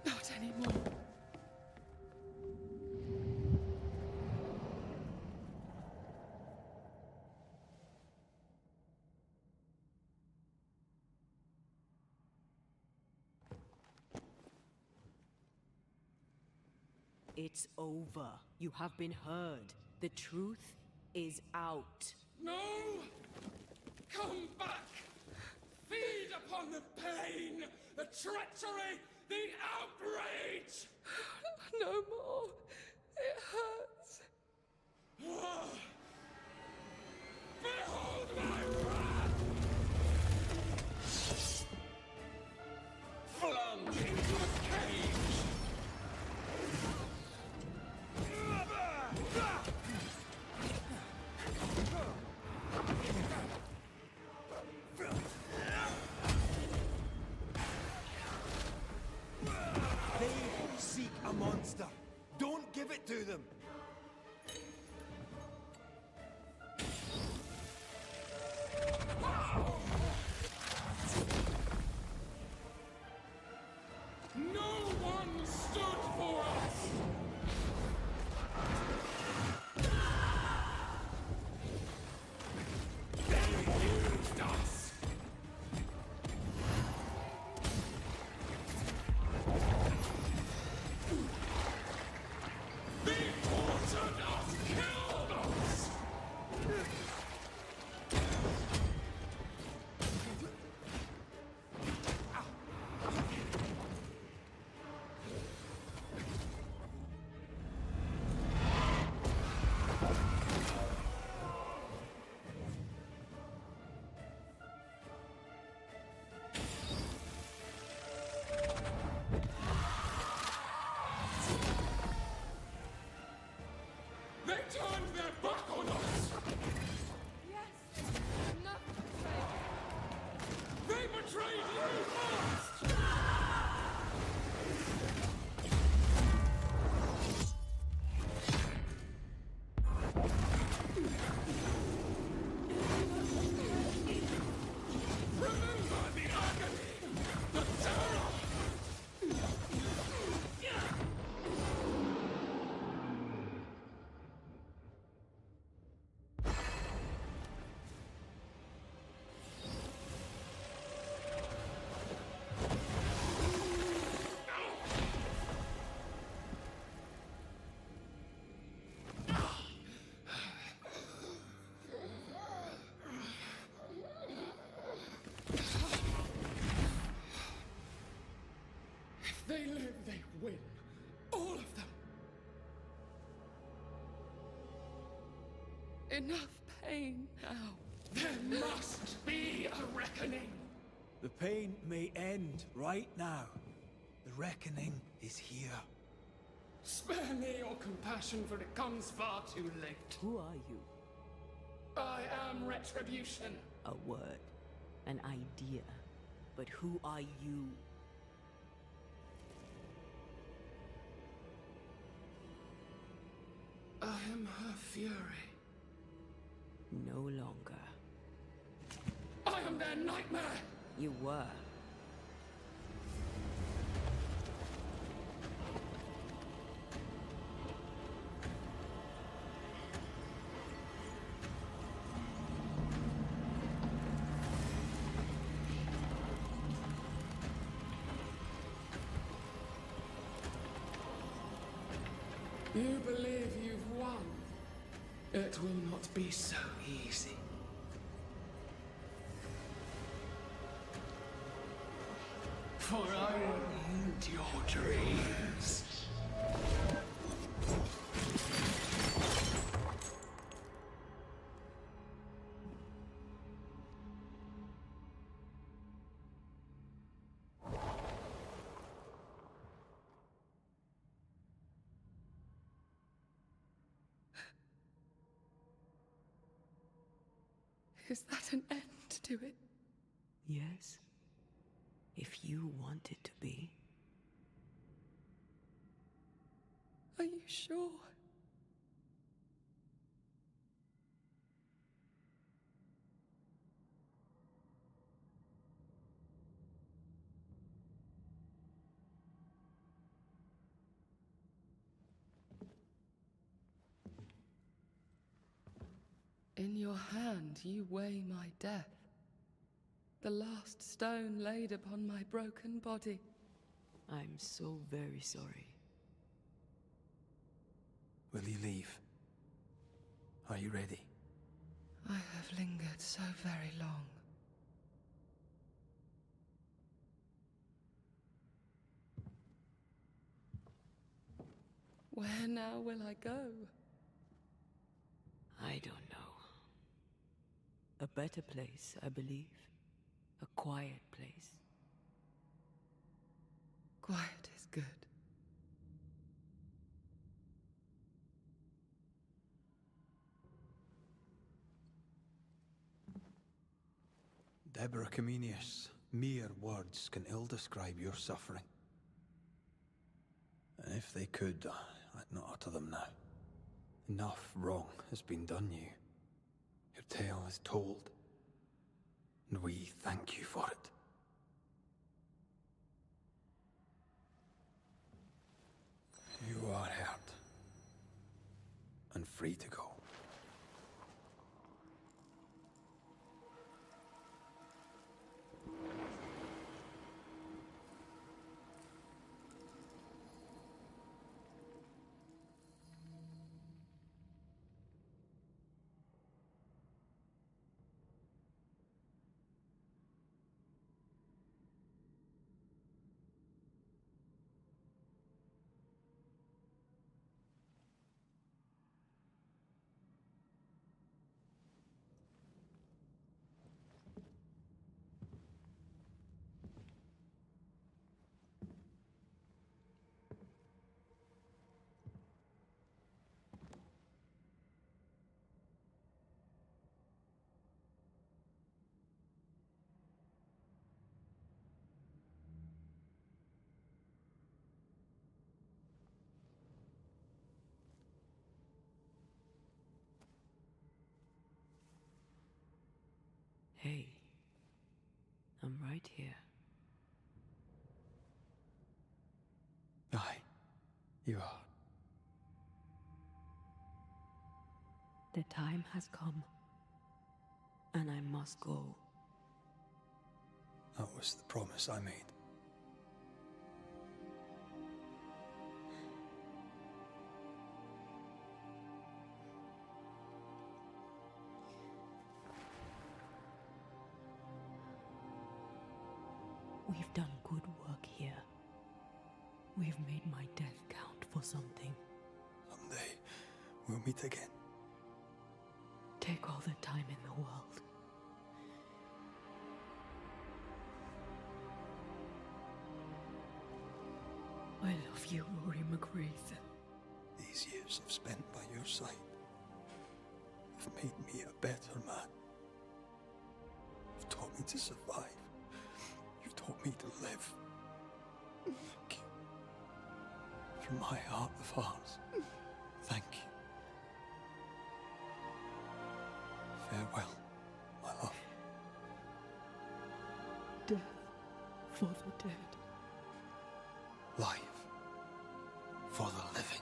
Not anymore. It's over. You have been heard. The truth is out. No! Come back! Feed upon the pain, the treachery, the outrage! No more. It hurts. Behold my wrath! Flung into a cage! They seek a monster. Don't give it to them. No one stood for us! They used us! They tortured us, killed us! They turned their back on us! Yes. Enough betrayal. They betrayed you first! Remember the agony! The terror! If they live, they win. All of them. Enough pain now. There must be a reckoning. The pain may end right now. The reckoning is here. Spare me your compassion, for it comes far too late. Who are you? I am retribution. A word. An idea. But who are you? I am her fury. No longer. I am their nightmare! You were. You believe you've won. It will not be so easy. For I end your dreams. Is that an end to it? Yes, if you want it to be. Are you sure? In your hand you weigh my death, the last stone laid upon my broken body. I'm so very sorry. Will you leave? Are you ready? I have lingered so very long. Where now will I go? I don't know. A better place, I believe. A quiet place. Quiet is good. Deborah Comenius, mere words can ill describe your suffering. And if they could, I'd not utter them now. Enough wrong has been done you. Your tale is told, and we thank you for it. You are hurt, and free to go. Hey, I'm right here. Aye, you are. The time has come, and I must go. That was the promise I made. We've done good work here. We've made my death count for something. Someday, we'll meet again. Take all the time in the world. I love you, Rory McGrath. These years I've spent by your side have made me a better man. You've taught me to survive. You've taught me to live. Thank you. From my heart of hearts, thank you. Farewell, my love. Death for the dead. Life for the living.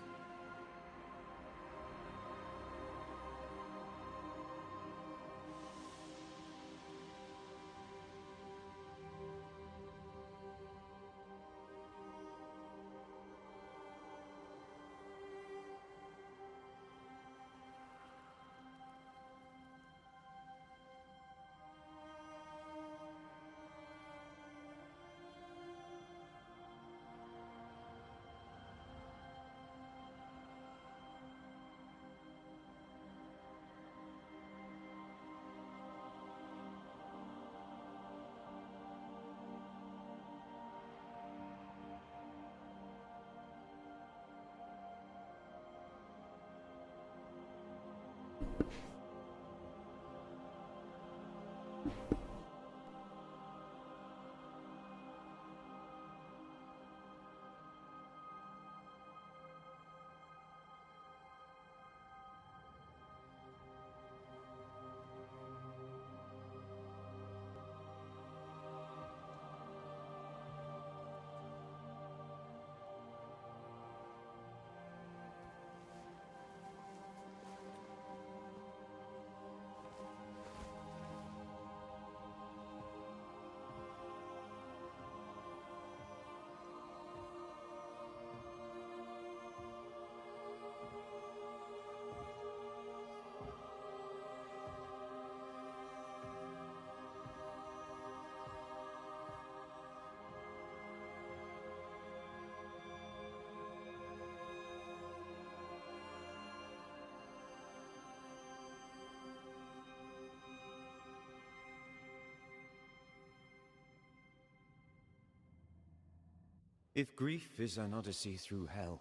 If grief is an odyssey through hell,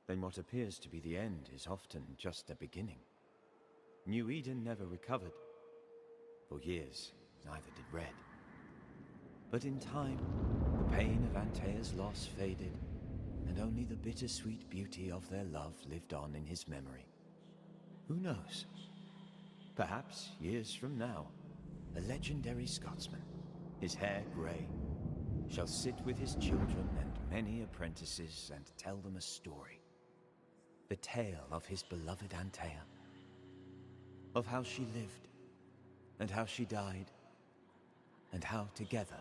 then what appears to be the end is often just a beginning. New Eden never recovered. For years, neither did Red. But in time, the pain of Antea's loss faded, and only the bittersweet beauty of their love lived on in his memory. Who knows? Perhaps, years from now, a legendary Scotsman, his hair grey, shall sit with his children and many apprentices and tell them a story. The tale of his beloved Antea. Of how she lived, and how she died, and how together,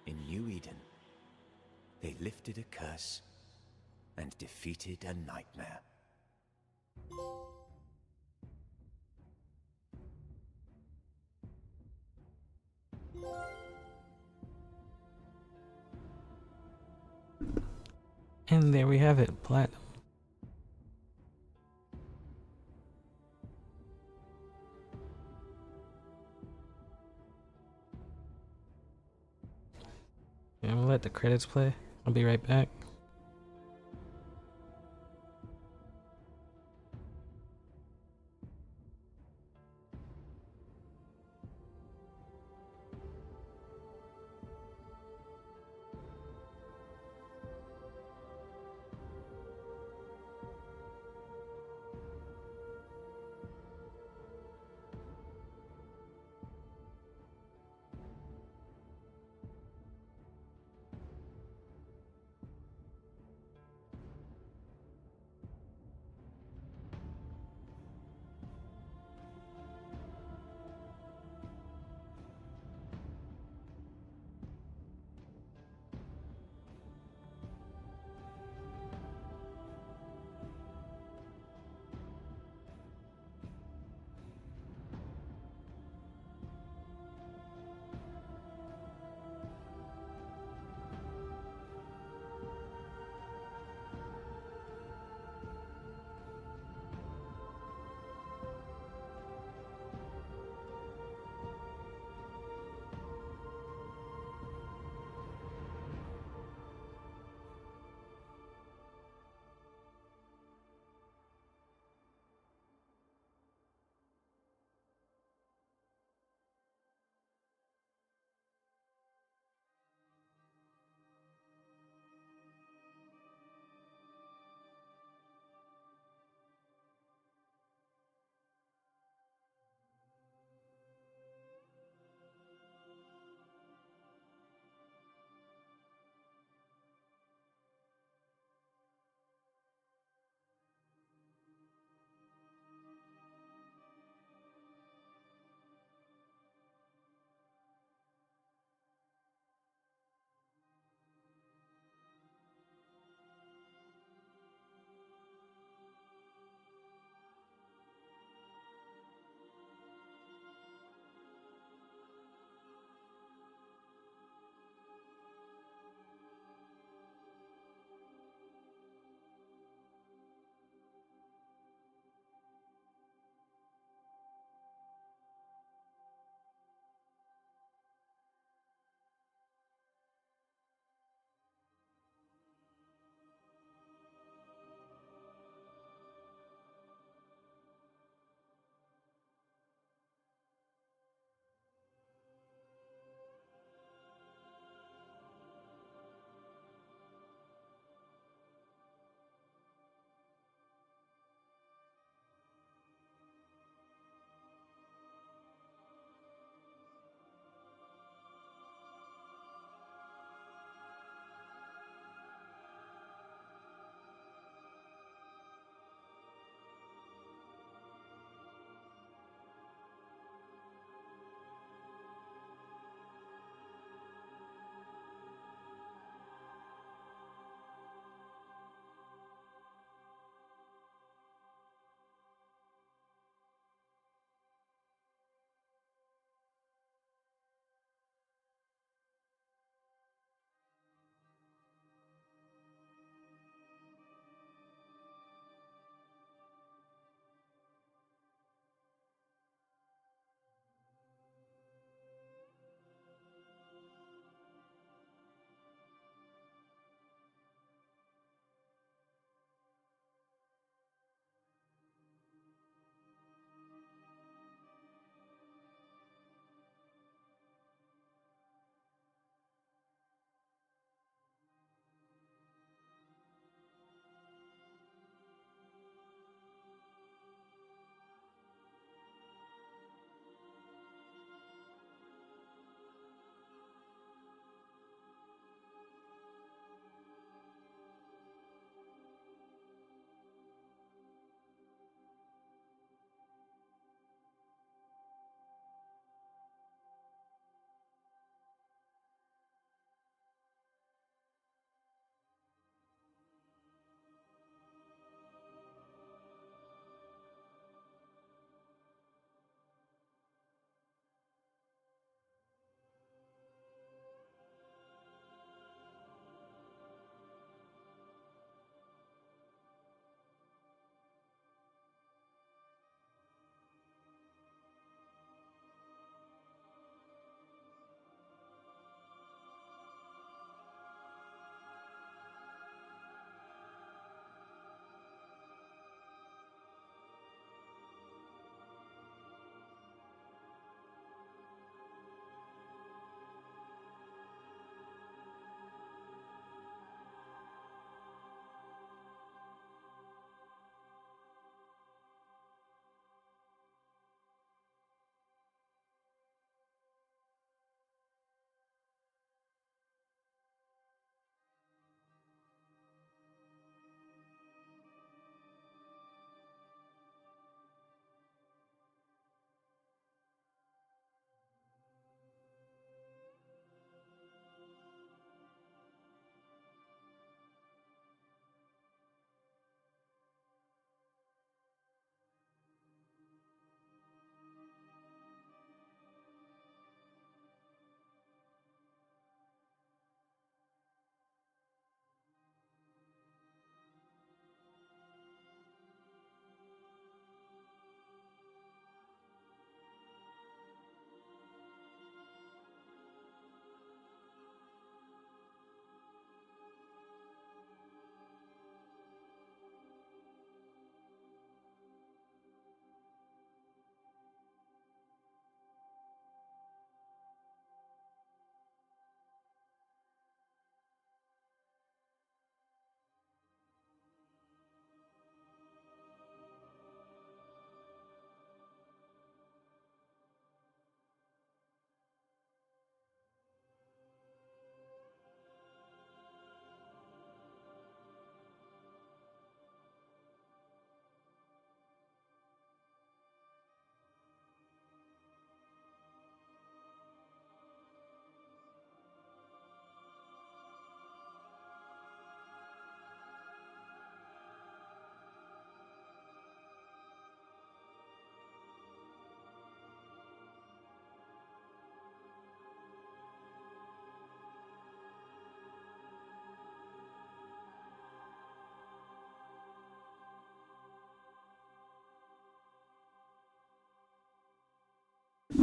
in New Eden, they lifted a curse and defeated a nightmare. And there we have it, platinum. I'm gonna let the credits play. I'll be right back.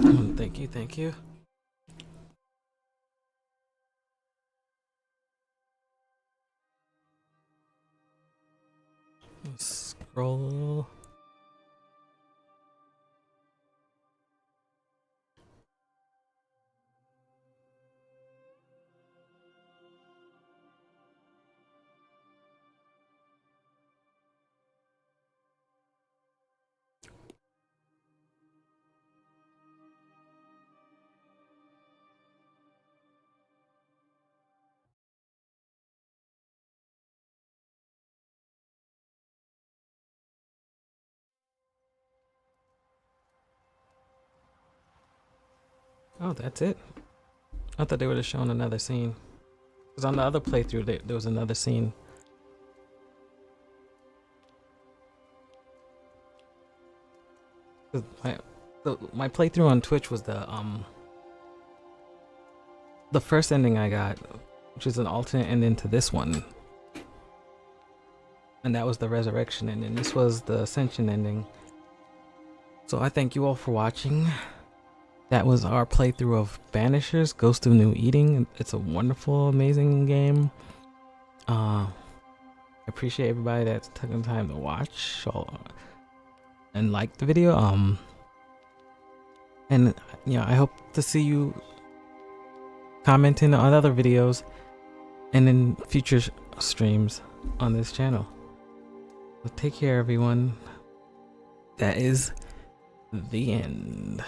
Thank you, thank you. Scroll. Oh, that's it? I thought they would have shown another scene. Because on the other playthrough, there was another scene. My playthrough on Twitch was the first ending I got, which is an alternate ending to this one. And that was the resurrection ending. This was the ascension ending. So I thank you all for watching. That was our playthrough of Banishers, Ghost of New Eden. It's a wonderful, amazing game. I appreciate everybody that's taking the time to watch and like the video. And yeah, I hope to see you commenting on other videos and in future streams on this channel. So take care, everyone. That is the end.